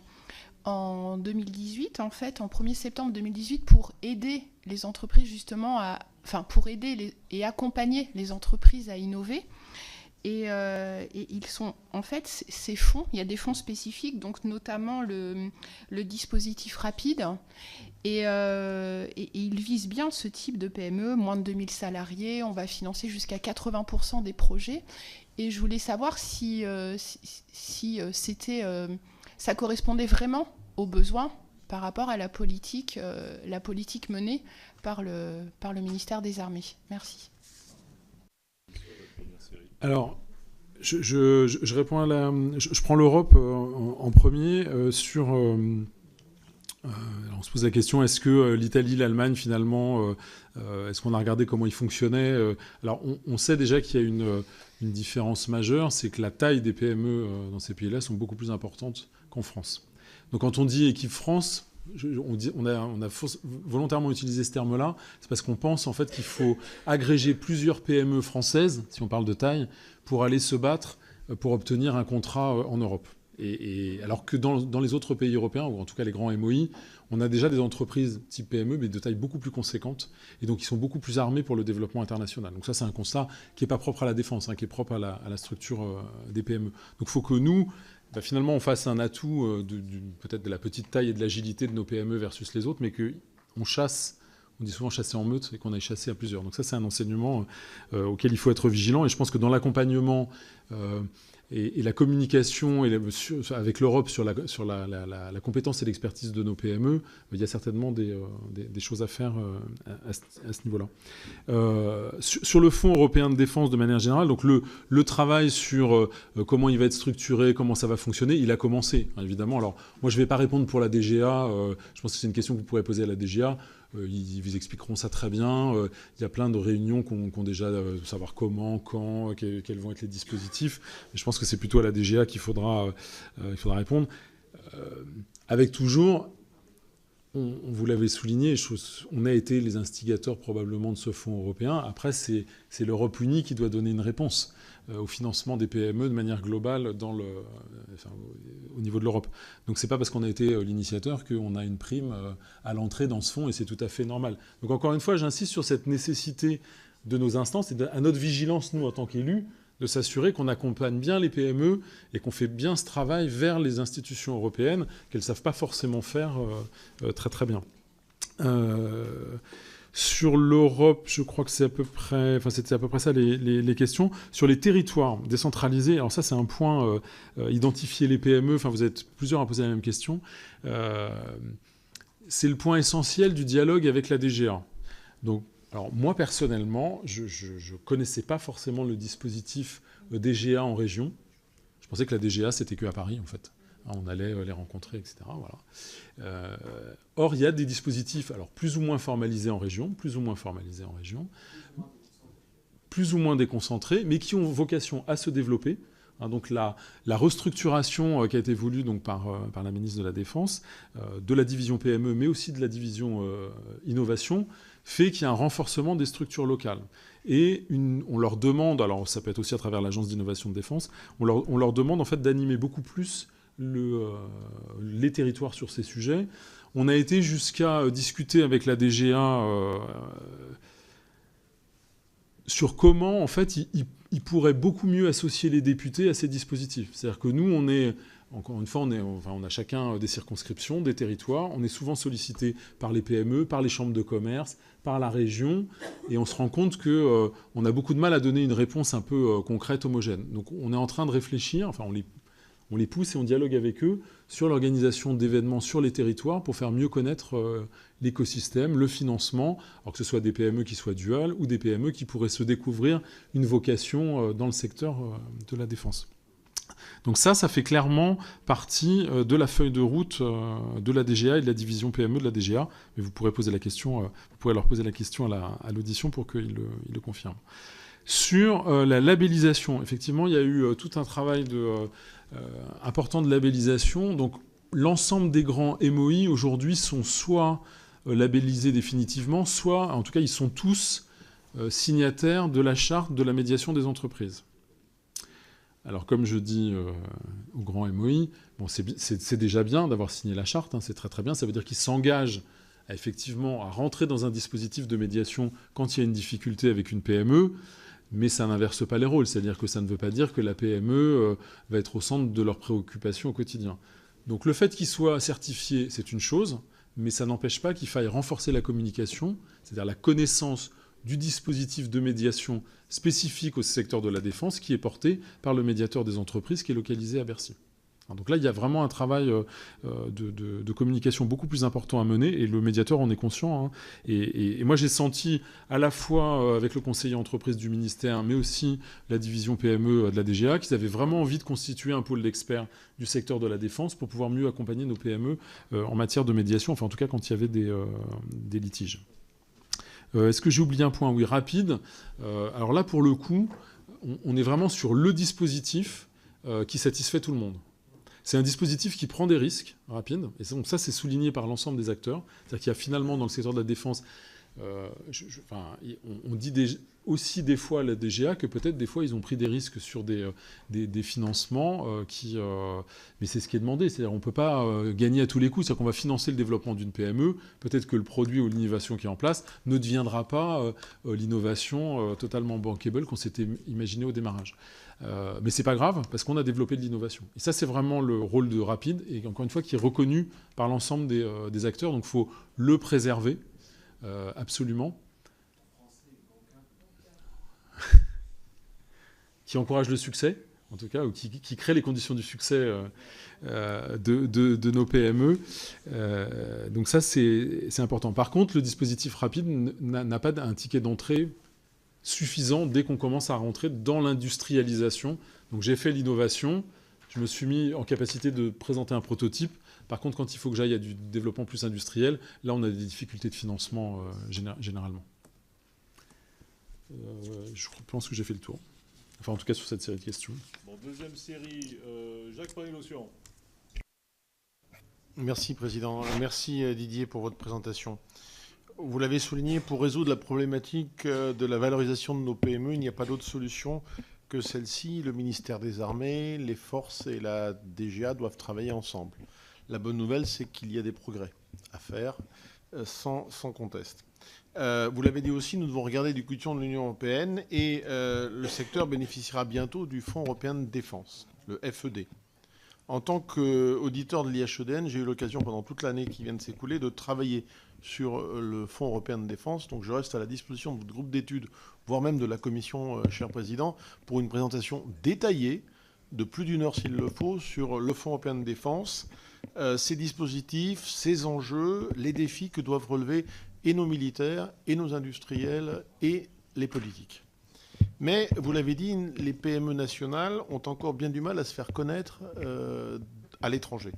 en 2018, en fait, en 1er septembre 2018, pour aider les entreprises justement pour aider et accompagner les entreprises à innover. Et ils sont, en fait, ces fonds, il y a des fonds spécifiques, donc notamment le dispositif rapide, et ils visent bien ce type de PME, moins de 2000 salariés, on va financer jusqu'à 80% des projets. Et je voulais savoir si ça correspondait vraiment aux besoins par rapport à la politique menée par le ministère des Armées. Merci. Alors, je réponds je prends l'Europe en premier sur. On se pose la question, est-ce que l'Italie, l'Allemagne, finalement, est-ce qu'on a regardé comment ils fonctionnaient? Alors, on sait déjà qu'il y a une différence majeure, c'est que la taille des PME dans ces pays-là sont beaucoup plus importantes qu'en France. Donc, quand on dit équipe France, on a volontairement utilisé ce terme-là, c'est parce qu'on pense en fait qu'il faut agréger plusieurs PME françaises, si on parle de taille, pour aller se battre pour obtenir un contrat en Europe. Et alors que dans les autres pays européens, ou en tout cas les grands MOI, on a déjà des entreprises type PME, mais de taille beaucoup plus conséquente, et donc ils sont beaucoup plus armés pour le développement international. Donc ça, c'est un constat qui n'est pas propre à la défense, qui est propre à la structure des PME. Donc il faut que nous, finalement, on fasse un atout peut-être de la petite taille et de l'agilité de nos PME versus les autres, mais qu'on chasse, on dit souvent chasser en meute, et qu'on aille chasser à plusieurs. Donc ça, c'est un enseignement auquel il faut être vigilant, et je pense que dans l'accompagnement et la communication avec l'Europe sur la compétence et l'expertise de nos PME, il y a certainement des choses à faire à ce niveau-là. Sur le Fonds européen de défense de manière générale, donc le travail sur comment il va être structuré, comment ça va fonctionner, il a commencé, évidemment. Alors moi, je ne vais pas répondre pour la DGA. Je pense que c'est une question que vous pourrez poser à la DGA. Ils vous expliqueront ça très bien. Il y a plein de réunions qu'on déjà savoir comment, quand, quels vont être les dispositifs. Mais je pense que c'est plutôt à la DGA qu'il faudra répondre. Avec toujours, on vous l'avait souligné, on a été les instigateurs probablement de ce fonds européen. Après, c'est l'Europe unie qui doit donner une réponse au financement des PME de manière globale au niveau de l'Europe. Donc c'est pas parce qu'on a été l'initiateur qu'on a une prime à l'entrée dans ce fonds, et c'est tout à fait normal. Donc encore une fois, j'insiste sur cette nécessité de nos instances et à notre vigilance, nous, en tant qu'élus, de s'assurer qu'on accompagne bien les PME et qu'on fait bien ce travail vers les institutions européennes qu'elles ne savent pas forcément faire très très bien. Sur l'Europe, je crois que c'était à peu près ça les questions. Sur les territoires décentralisés, alors ça c'est un point, identifier les PME, vous êtes plusieurs à poser la même question. C'est le point essentiel du dialogue avec la DGA. Donc, alors moi personnellement, je ne connaissais pas forcément le dispositif DGA en région. Je pensais que la DGA c'était que à Paris en fait. On allait les rencontrer, etc. Voilà. Or, il y a des dispositifs plus ou moins formalisés en région, plus ou moins déconcentrés, mais qui ont vocation à se développer Donc la restructuration qui a été voulue donc, par la ministre de la Défense, de la division PME, mais aussi de la division innovation, fait qu'il y a un renforcement des structures locales. Et on leur demande, alors ça peut être aussi à travers l'Agence d'innovation de défense, on leur demande en fait d'animer beaucoup plus les territoires sur ces sujets. On a été jusqu'à discuter avec la DGA sur comment en fait ils pourraient beaucoup mieux associer les députés à ces dispositifs. C'est-à-dire que nous, encore une fois, on a chacun des circonscriptions, des territoires. On est souvent sollicité par les PME, par les chambres de commerce, par la région. Et on se rend compte qu'on a beaucoup de mal à donner une réponse un peu concrète, homogène. Donc on est en train de réfléchir, enfin on les pousse et on dialogue avec eux sur l'organisation d'événements sur les territoires pour faire mieux connaître l'écosystème, le financement, alors que ce soit des PME qui soient duales ou des PME qui pourraient se découvrir une vocation dans le secteur de la défense. Donc ça fait clairement partie de la feuille de route de la DGA et de la division PME de la DGA. Mais vous pourrez leur poser la question à l'audition pour qu'ils le confirment. Sur la labellisation, effectivement, il y a eu tout un travail important de labellisation. Donc l'ensemble des grands MOI aujourd'hui sont soit labellisés définitivement, soit, en tout cas, ils sont tous signataires de la charte de la médiation des entreprises. Alors, comme je dis au grand MOI, bon, c'est déjà bien d'avoir signé la charte, c'est très très bien. Ça veut dire qu'ils s'engagent effectivement à rentrer dans un dispositif de médiation quand il y a une difficulté avec une PME, mais ça n'inverse pas les rôles. C'est-à-dire que ça ne veut pas dire que la PME va être au centre de leurs préoccupations au quotidien. Donc le fait qu'ils soient certifiés, c'est une chose, mais ça n'empêche pas qu'il faille renforcer la communication, c'est-à-dire la connaissance du dispositif de médiation spécifique au secteur de la défense qui est porté par le médiateur des entreprises qui est localisé à Bercy. Donc là, il y a vraiment un travail de communication beaucoup plus important à mener et le médiateur en est conscient. Et moi, j'ai senti à la fois avec le conseiller entreprise du ministère, mais aussi la division PME de la DGA, qu'ils avaient vraiment envie de constituer un pôle d'experts du secteur de la défense pour pouvoir mieux accompagner nos PME en matière de médiation, enfin en tout cas quand il y avait des litiges. Est-ce que j'ai oublié un point? Oui, rapide. Alors là, pour le coup, on est vraiment sur le dispositif qui satisfait tout le monde. C'est un dispositif qui prend des risques rapides. Et donc ça, c'est souligné par l'ensemble des acteurs. C'est-à-dire qu'il y a finalement, dans le secteur de la défense, on dit aussi des fois à la DGA que peut-être des fois, ils ont pris des risques sur des financements mais c'est ce qui est demandé. C'est-à-dire qu'on ne peut pas gagner à tous les coups. C'est-à-dire qu'on va financer le développement d'une PME. Peut-être que le produit ou l'innovation qui est en place ne deviendra pas l'innovation totalement bankable qu'on s'était imaginé au démarrage. Mais c'est pas grave, parce qu'on a développé de l'innovation. Et ça, c'est vraiment le rôle de Rapide, et encore une fois, qui est reconnu par l'ensemble des acteurs. Donc il faut le préserver, absolument. Qui encourage le succès, en tout cas, ou qui crée les conditions du succès de nos PME. Donc ça, c'est important. Par contre, le dispositif Rapide n'a pas un ticket d'entrée suffisant dès qu'on commence à rentrer dans l'industrialisation. Donc j'ai fait l'innovation, je me suis mis en capacité de présenter un prototype. Par contre, quand il faut que j'aille à du développement plus industriel, là on a des difficultés de financement généralement. Je pense que j'ai fait le tour. Enfin en tout cas sur cette série de questions. Bon, deuxième série, Jacques Paris-Lotion. Merci Président. Merci Didier pour votre présentation. Vous l'avez souligné, pour résoudre la problématique de la valorisation de nos PME, il n'y a pas d'autre solution que celle-ci. Le ministère des Armées, les forces et la DGA doivent travailler ensemble. La bonne nouvelle, c'est qu'il y a des progrès à faire, sans conteste. Vous l'avez dit aussi, nous devons regarder du côté de l'Union européenne et le secteur bénéficiera bientôt du Fonds européen de défense, le FED. En tant qu'auditeur de l'IHEDN, j'ai eu l'occasion pendant toute l'année qui vient de s'écouler de travailler sur le Fonds européen de défense. Donc je reste à la disposition de votre groupe d'études, voire même de la commission, cher Président, pour une présentation détaillée de plus d'une heure s'il le faut sur le Fonds européen de défense, ses dispositifs, ses enjeux, les défis que doivent relever et nos militaires, et nos industriels, et les politiques. Mais, vous l'avez dit, les PME nationales ont encore bien du mal à se faire connaître à l'étranger.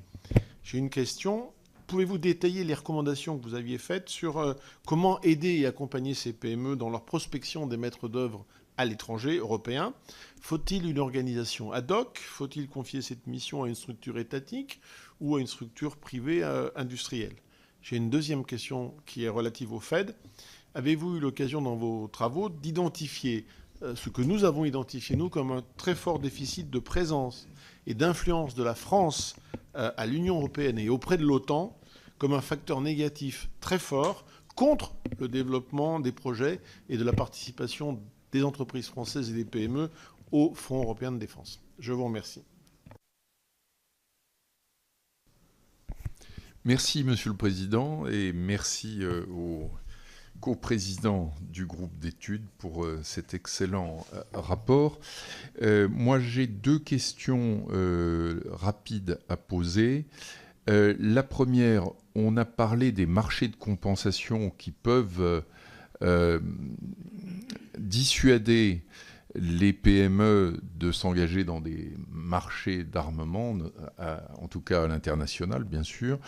J'ai une question. Pouvez-vous détailler les recommandations que vous aviez faites sur comment aider et accompagner ces PME dans leur prospection des maîtres d'œuvre à l'étranger, européen. Faut-il une organisation ad hoc? Faut-il confier cette mission à une structure étatique ou à une structure privée industrielle? J'ai une deuxième question qui est relative au Fed. Avez-vous eu l'occasion dans vos travaux d'identifier ce que nous avons identifié, nous, comme un très fort déficit de présence et d'influence de la France à l'Union européenne et auprès de l'OTAN comme un facteur négatif très fort contre le développement des projets et de la participation des entreprises françaises et des PME au Fonds européen de défense? Je vous remercie. Merci, Monsieur le Président, et merci au co-président du groupe d'études pour cet excellent rapport. Moi, j'ai deux questions rapides à poser. La première, on a parlé des marchés de compensation qui peuvent dissuader les PME de s'engager dans des marchés d'armement, en tout cas à l'international, bien sûr.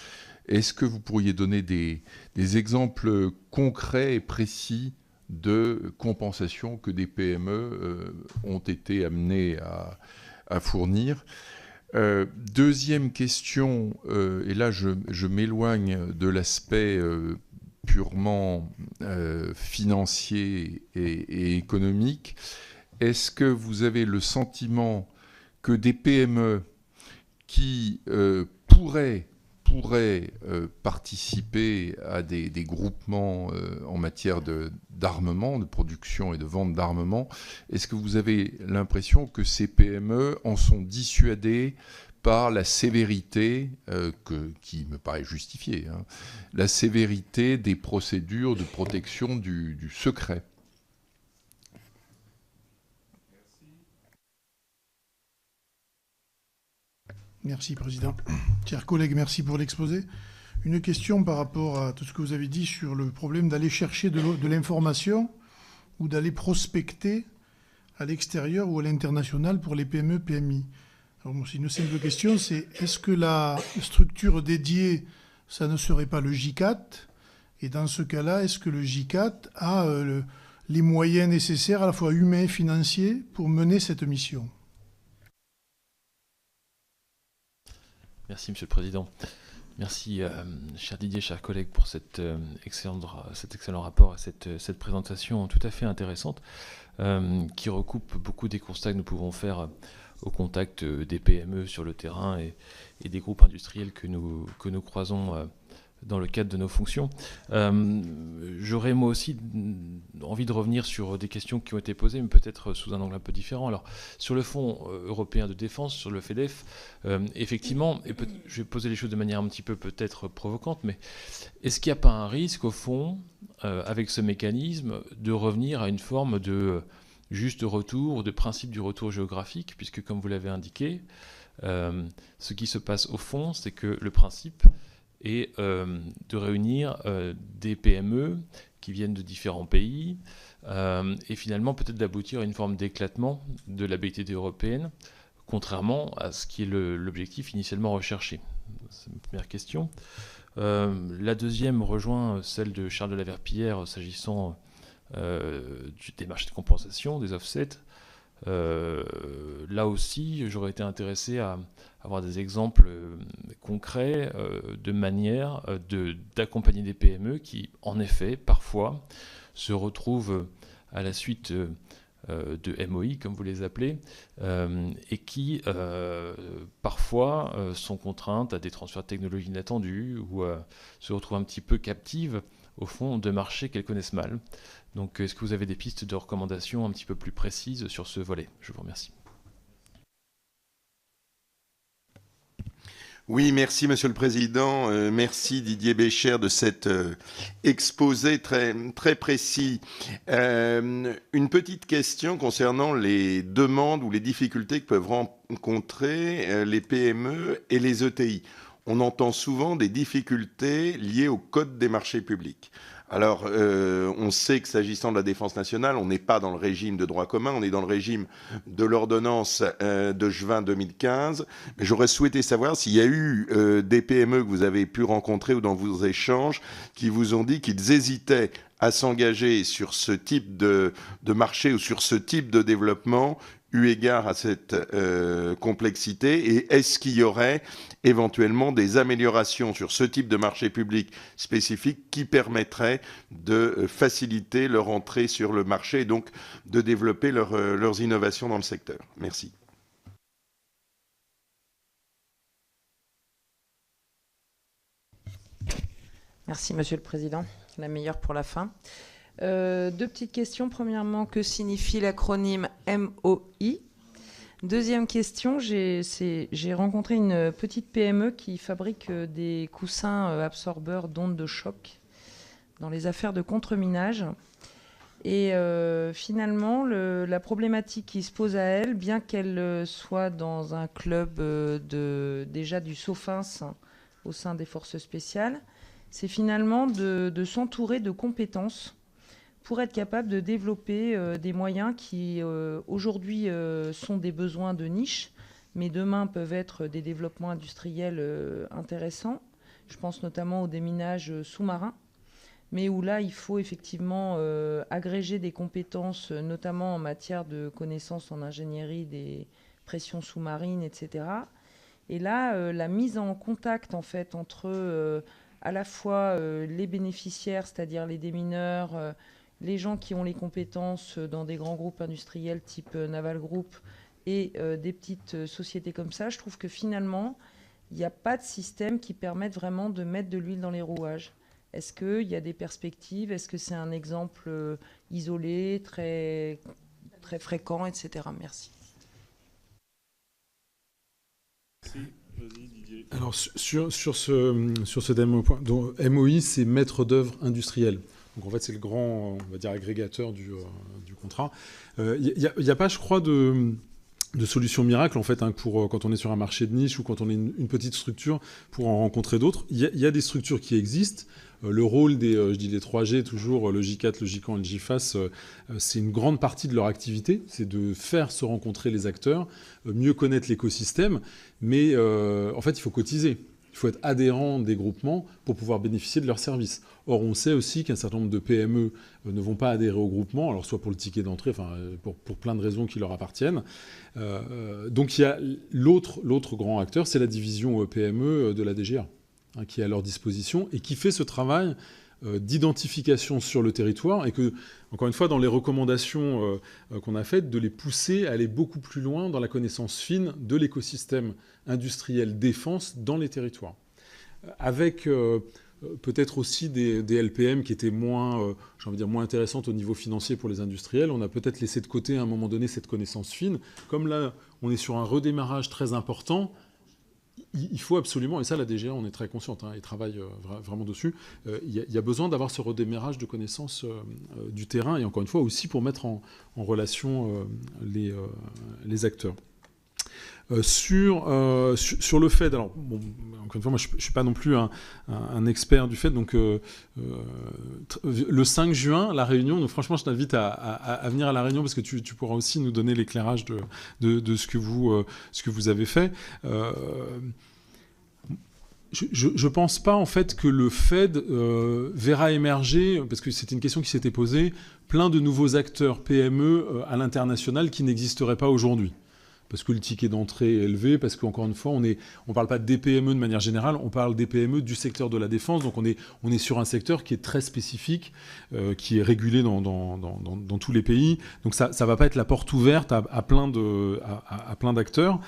Est-ce que vous pourriez donner des exemples concrets et précis de compensation que des PME ont été amenées à fournir? Deuxième question, et là je m'éloigne de l'aspect purement financier et économique. Est-ce que vous avez le sentiment que des PME qui pourraient participer à des groupements en matière d'armement, de production et de vente d'armement, est-ce que vous avez l'impression que ces PME en sont dissuadées par la sévérité, qui me paraît justifiée, hein, la sévérité des procédures de protection du secret? Merci, Président. Chers collègues, merci pour l'exposé. Une question par rapport à tout ce que vous avez dit sur le problème d'aller chercher de l'information ou d'aller prospecter à l'extérieur ou à l'international pour les PME, PMI. Alors, c'est une simple question, c'est est-ce que la structure dédiée, ça ne serait pas le JICAT? Et dans ce cas-là, est-ce que le JICAT a les moyens nécessaires, à la fois humains et financiers, pour mener cette mission? Merci, Monsieur le Président. Merci, cher Didier, chers collègues, pour cet excellent rapport et cette présentation tout à fait intéressante qui recoupe beaucoup des constats que nous pouvons faire au contact des PME sur le terrain et des groupes industriels que nous croisons dans le cadre de nos fonctions. J'aurais moi aussi envie de revenir sur des questions qui ont été posées, mais peut-être sous un angle un peu différent. Alors, sur le Fonds européen de défense, sur le FEDEF, effectivement, et je vais poser les choses de manière un petit peu peut-être provocante, mais est-ce qu'il n'y a pas un risque, au fond, avec ce mécanisme, de revenir à une forme de juste retour, de principe du retour géographique, puisque, comme vous l'avez indiqué, ce qui se passe au fond, c'est que le principe et de réunir des PME qui viennent de différents pays et finalement peut-être d'aboutir à une forme d'éclatement de la BITD européenne, contrairement à ce qui est l'objectif initialement recherché. C'est ma première question. La deuxième rejoint celle de Charles de la Verpillière s'agissant des marchés de compensation, des offsets. Là aussi, j'aurais été intéressé à avoir des exemples concrets de manière d'accompagner des PME qui, en effet, parfois, se retrouvent à la suite de MOI, comme vous les appelez, et qui, parfois, sont contraintes à des transferts de technologies inattendus ou se retrouvent un petit peu captives, au fond, de marchés qu'elles connaissent mal. Donc, est-ce que vous avez des pistes de recommandations un petit peu plus précises sur ce volet? Je vous remercie. Oui, merci Monsieur le Président. Merci Didier Bécher de cet exposé très, très précis. Une petite question concernant les demandes ou les difficultés que peuvent rencontrer les PME et les ETI. on entend souvent des difficultés liées au code des marchés publics. Alors, on sait que s'agissant de la défense nationale, on n'est pas dans le régime de droit commun, on est dans le régime de l'ordonnance de juin 2015. Mais j'aurais souhaité savoir s'il y a eu des PME que vous avez pu rencontrer ou dans vos échanges qui vous ont dit qu'ils hésitaient à s'engager sur ce type de marché ou sur ce type de développement eu égard à cette complexité, et est-ce qu'il y aurait éventuellement des améliorations sur ce type de marché public spécifique qui permettraient de faciliter leur entrée sur le marché et donc de développer leurs innovations dans le secteur. Merci. Merci, Monsieur le Président. La meilleure pour la fin. Deux petites questions. Premièrement, que signifie l'acronyme MOI? Deuxième question, j'ai rencontré une petite PME qui fabrique des coussins absorbeurs d'ondes de choc dans les affaires de contre-minage. Et finalement, la problématique qui se pose à elle, bien qu'elle soit dans un club déjà du SOFINS au sein des forces spéciales, c'est finalement de s'entourer de compétences pour être capable de développer des moyens qui aujourd'hui sont des besoins de niche, mais demain peuvent être des développements industriels intéressants. Je pense notamment au déminage sous-marin, mais où là, il faut effectivement agréger des compétences, notamment en matière de connaissances en ingénierie des pressions sous-marines, etc. Et là, la mise en contact, en fait, entre à la fois les bénéficiaires, c'est-à-dire les démineurs, les gens qui ont les compétences dans des grands groupes industriels type Naval Group et des petites sociétés comme ça, je trouve que finalement, il n'y a pas de système qui permette vraiment de mettre de l'huile dans les rouages. Est-ce qu'il y a des perspectives? Est-ce que c'est un exemple isolé, très, très fréquent, etc. Merci. Alors, sur ce dernier point, donc, MOI, c'est maître d'œuvre industriel. Donc, en fait, c'est le grand, on va dire, agrégateur du contrat. Il n'y a pas, je crois, de solution miracle, en fait, hein, pour quand on est sur un marché de niche ou quand on est une petite structure pour en rencontrer d'autres. Il y a des structures qui existent. Le rôle des, je dis les 3G, toujours le J4, le J-CAN et le JFAS, c'est une grande partie de leur activité. C'est de faire se rencontrer les acteurs, mieux connaître l'écosystème. Mais en fait, il faut cotiser. Il faut être adhérent des groupements pour pouvoir bénéficier de leurs services. Or, on sait aussi qu'un certain nombre de PME ne vont pas adhérer au groupement, alors soit pour le ticket d'entrée, enfin pour plein de raisons qui leur appartiennent. Donc il y a l'autre grand acteur, c'est la division PME de la DGA, hein, qui est à leur disposition et qui fait ce travail d'identification sur le territoire, et que, encore une fois, dans les recommandations qu'on a faites, de les pousser à aller beaucoup plus loin dans la connaissance fine de l'écosystème industriel défense dans les territoires. Avec peut-être aussi des LPM qui étaient moins, j'ai envie de dire, moins intéressantes au niveau financier pour les industriels. On a peut-être laissé de côté à un moment donné cette connaissance fine. Comme là, on est sur un redémarrage très important, il faut absolument, et ça la DGA, on est très consciente, hein, et travaille vraiment dessus, il y a besoin d'avoir ce redémarrage de connaissances du terrain, et encore une fois aussi pour mettre en relation les acteurs. Sur le Fed, alors bon, encore une fois, moi je ne suis pas non plus un expert du Fed, donc le 5 juin, la réunion, donc franchement je t'invite à venir à la réunion parce que tu pourras aussi nous donner l'éclairage de ce que vous avez fait. Je ne pense pas en fait que le Fed verra émerger, parce que c'était une question qui s'était posée, plein de nouveaux acteurs PME à l'international qui n'existeraient pas aujourd'hui. Parce que le ticket d'entrée est élevé, parce qu'encore une fois, on ne parle pas des PME de manière générale, on parle des PME du secteur de la défense, donc on est sur un secteur qui est très spécifique, qui est régulé dans tous les pays, donc ça ne va pas être la porte ouverte à plein d'acteurs.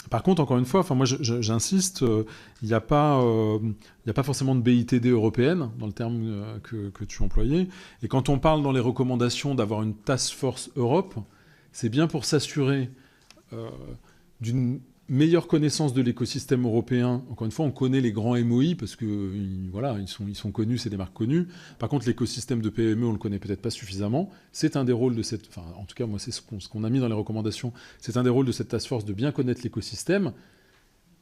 Par contre, encore une fois, moi j'insiste, il n'y a pas forcément de BITD européenne, dans le terme que tu employais, et quand on parle dans les recommandations d'avoir une task force Europe, c'est bien pour s'assurer d'une meilleure connaissance de l'écosystème européen. Encore une fois, on connaît les grands MOI parce que voilà, ils sont connus, c'est des marques connues. Par contre, l'écosystème de PME, on ne le connaît peut-être pas suffisamment. C'est un des rôles de cette... Enfin, en tout cas, moi, c'est ce qu'on a mis dans les recommandations. C'est un des rôles de cette task force de bien connaître l'écosystème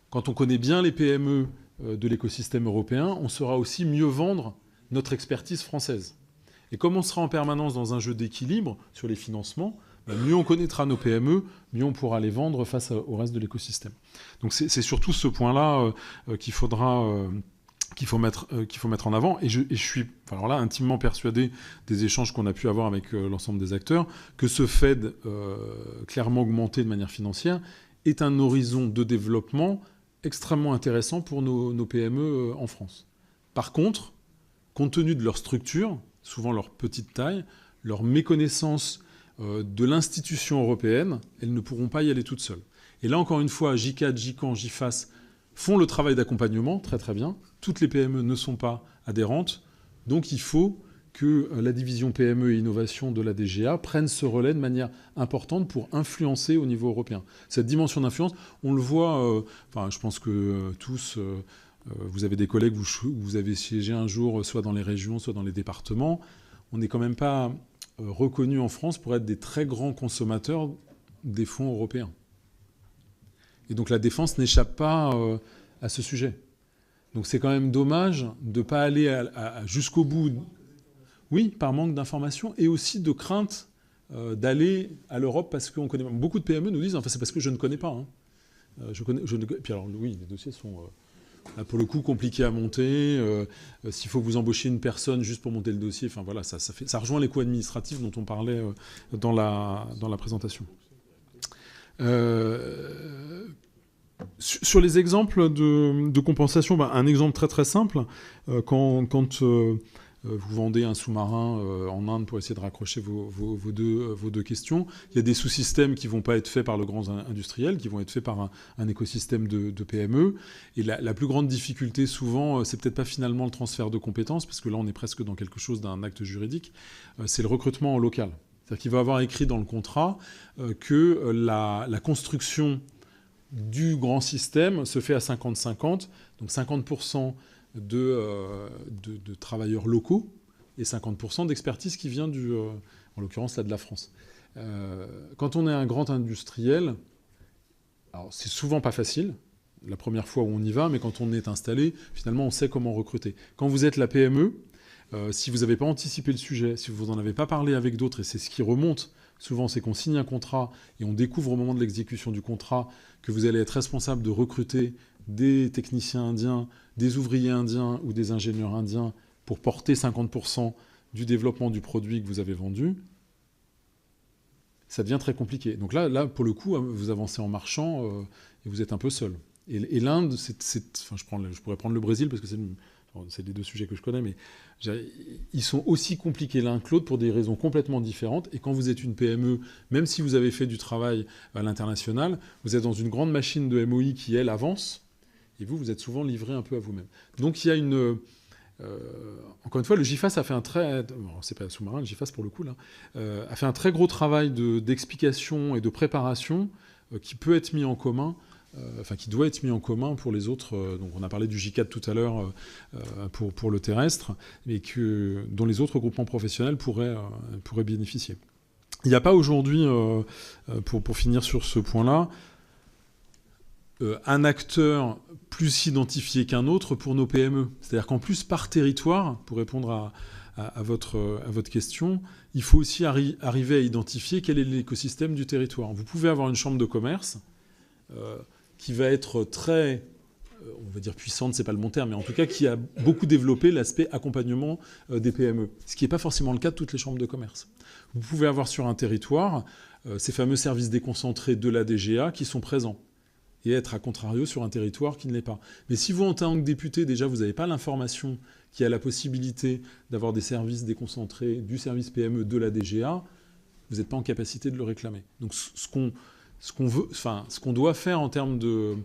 quand on connaît bien les PME de l'écosystème européen, on saura aussi mieux vendre notre expertise française. Et comme on sera en permanence dans un jeu d'équilibre sur les financements, mieux on connaîtra nos PME, mieux on pourra les vendre face au reste de l'écosystème. Donc c'est surtout ce point-là qu'il faut mettre en avant. Et je suis alors là intimement persuadé des échanges qu'on a pu avoir avec l'ensemble des acteurs que ce Fed clairement augmenté de manière financière est un horizon de développement extrêmement intéressant pour nos PME en France. Par contre, compte tenu de leur structure, souvent leur petite taille, leur méconnaissance de l'institution européenne, elles ne pourront pas y aller toutes seules. Et là, encore une fois, JCAD, JCAN, JFAS font le travail d'accompagnement, très très bien. Toutes les PME ne sont pas adhérentes, donc il faut que la division PME et innovation de la DGA prenne ce relais de manière importante pour influencer au niveau européen. Cette dimension d'influence, on le voit, je pense que tous, vous avez des collègues, vous avez siégé un jour, soit dans les régions, soit dans les départements. On n'est quand même pas reconnus en France pour être des très grands consommateurs des fonds européens. Et donc la défense n'échappe pas à ce sujet. Donc c'est quand même dommage de ne pas aller jusqu'au bout. Oui, par manque d'information et aussi de crainte d'aller à l'Europe parce qu'on connaît. Beaucoup de PME nous disent, enfin c'est parce que je ne connais pas. Hein. Puis alors oui, les dossiers sont là, pour le coup compliqués à monter. S'il faut que vous embauchiez une personne juste pour monter le dossier, enfin voilà, ça rejoint les coûts administratifs dont on parlait dans la présentation. Sur les exemples de compensation, un exemple très très simple, quand vous vendez un sous-marin en Inde pour essayer de raccrocher vos deux questions, il y a des sous-systèmes qui ne vont pas être faits par le grand industriel, qui vont être faits par un écosystème de PME. Et la plus grande difficulté, souvent, c'est peut-être pas finalement le transfert de compétences, parce que là, on est presque dans quelque chose d'un acte juridique, c'est le recrutement en local. C'est-à-dire qu'il va avoir écrit dans le contrat que la construction du grand système se fait à 50-50, donc 50% de travailleurs locaux et 50% d'expertise qui vient en l'occurrence là de la France. Quand on est un grand industriel, alors c'est souvent pas facile, la première fois où on y va, mais quand on est installé, finalement on sait comment recruter. Quand vous êtes la PME, si vous n'avez pas anticipé le sujet, si vous n'en avez pas parlé avec d'autres, et c'est ce qui remonte souvent, c'est qu'on signe un contrat et on découvre au moment de l'exécution du contrat que vous allez être responsable de recruter des techniciens indiens, des ouvriers indiens ou des ingénieurs indiens pour porter 50% du développement du produit que vous avez vendu, ça devient très compliqué. Donc là pour le coup, vous avancez en marchant et vous êtes un peu seul. Et l'Inde, je pourrais prendre le Brésil parce que c'est les deux sujets que je connais, mais ils sont aussi compliqués l'un que l'autre pour des raisons complètement différentes. Et quand vous êtes une PME, même si vous avez fait du travail à l'international, vous êtes dans une grande machine de MOI qui, elle, avance, et vous êtes souvent livré un peu à vous-même. Donc il y a encore une fois, le GIFAS a fait un très... Bon, c'est pas sous-marin, le GIFAS pour le coup, là, a fait un très gros travail d'explication et de préparation qui peut être mis en commun, qui doit être mis en commun pour les autres. Donc on a parlé du J4 tout à l'heure pour le terrestre, mais dont les autres groupements professionnels pourraient bénéficier. Il n'y a pas aujourd'hui, pour finir sur ce point-là, un acteur plus identifié qu'un autre pour nos PME. C'est-à-dire qu'en plus, par territoire, pour répondre à votre question, il faut aussi arriver à identifier quel est l'écosystème du territoire. Vous pouvez avoir une chambre de commerce qui va être très, on va dire puissante, c'est pas le bon terme, mais en tout cas qui a beaucoup développé l'aspect accompagnement des PME, ce qui n'est pas forcément le cas de toutes les chambres de commerce. Vous pouvez avoir sur un territoire ces fameux services déconcentrés de la DGA qui sont présents et être à contrario sur un territoire qui ne l'est pas. Mais si vous, en tant que député, déjà, vous n'avez pas l'information qui a la possibilité d'avoir des services déconcentrés du service PME de la DGA, vous n'êtes pas en capacité de le réclamer. Donc ce qu'on doit faire en termes de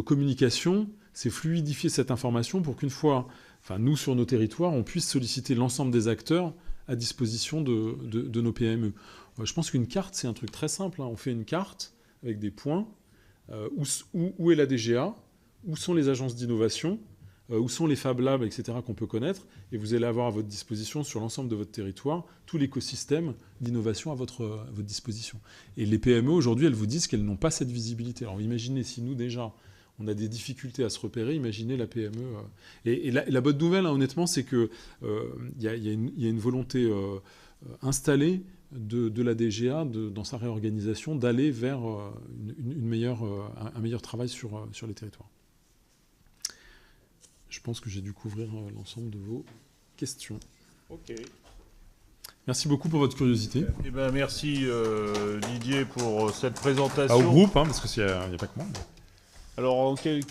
communication, c'est fluidifier cette information pour qu'une fois, nous, sur nos territoires, on puisse solliciter l'ensemble des acteurs à disposition de nos PME. Je pense qu'une carte, c'est un truc très simple. On fait une carte avec des points. Où est la DGA, où sont les agences d'innovation, où sont les Fab Labs, etc., qu'on peut connaître, et vous allez avoir à votre disposition, sur l'ensemble de votre territoire, tout l'écosystème d'innovation à votre disposition. Et les PME, aujourd'hui, elles vous disent qu'elles n'ont pas cette visibilité. Alors imaginez si nous, déjà, on a des difficultés à se repérer, imaginez la PME. Et la bonne nouvelle, hein, honnêtement, c'est qu'il y a une volonté installée de la DGA, dans sa réorganisation, d'aller vers un meilleur travail sur les territoires. Je pense que j'ai dû couvrir l'ensemble de vos questions. Ok. Merci beaucoup pour votre curiosité. Eh ben, merci Didier pour cette présentation. Au groupe, hein, parce qu'il n'y a pas que moi. Alors, en quelques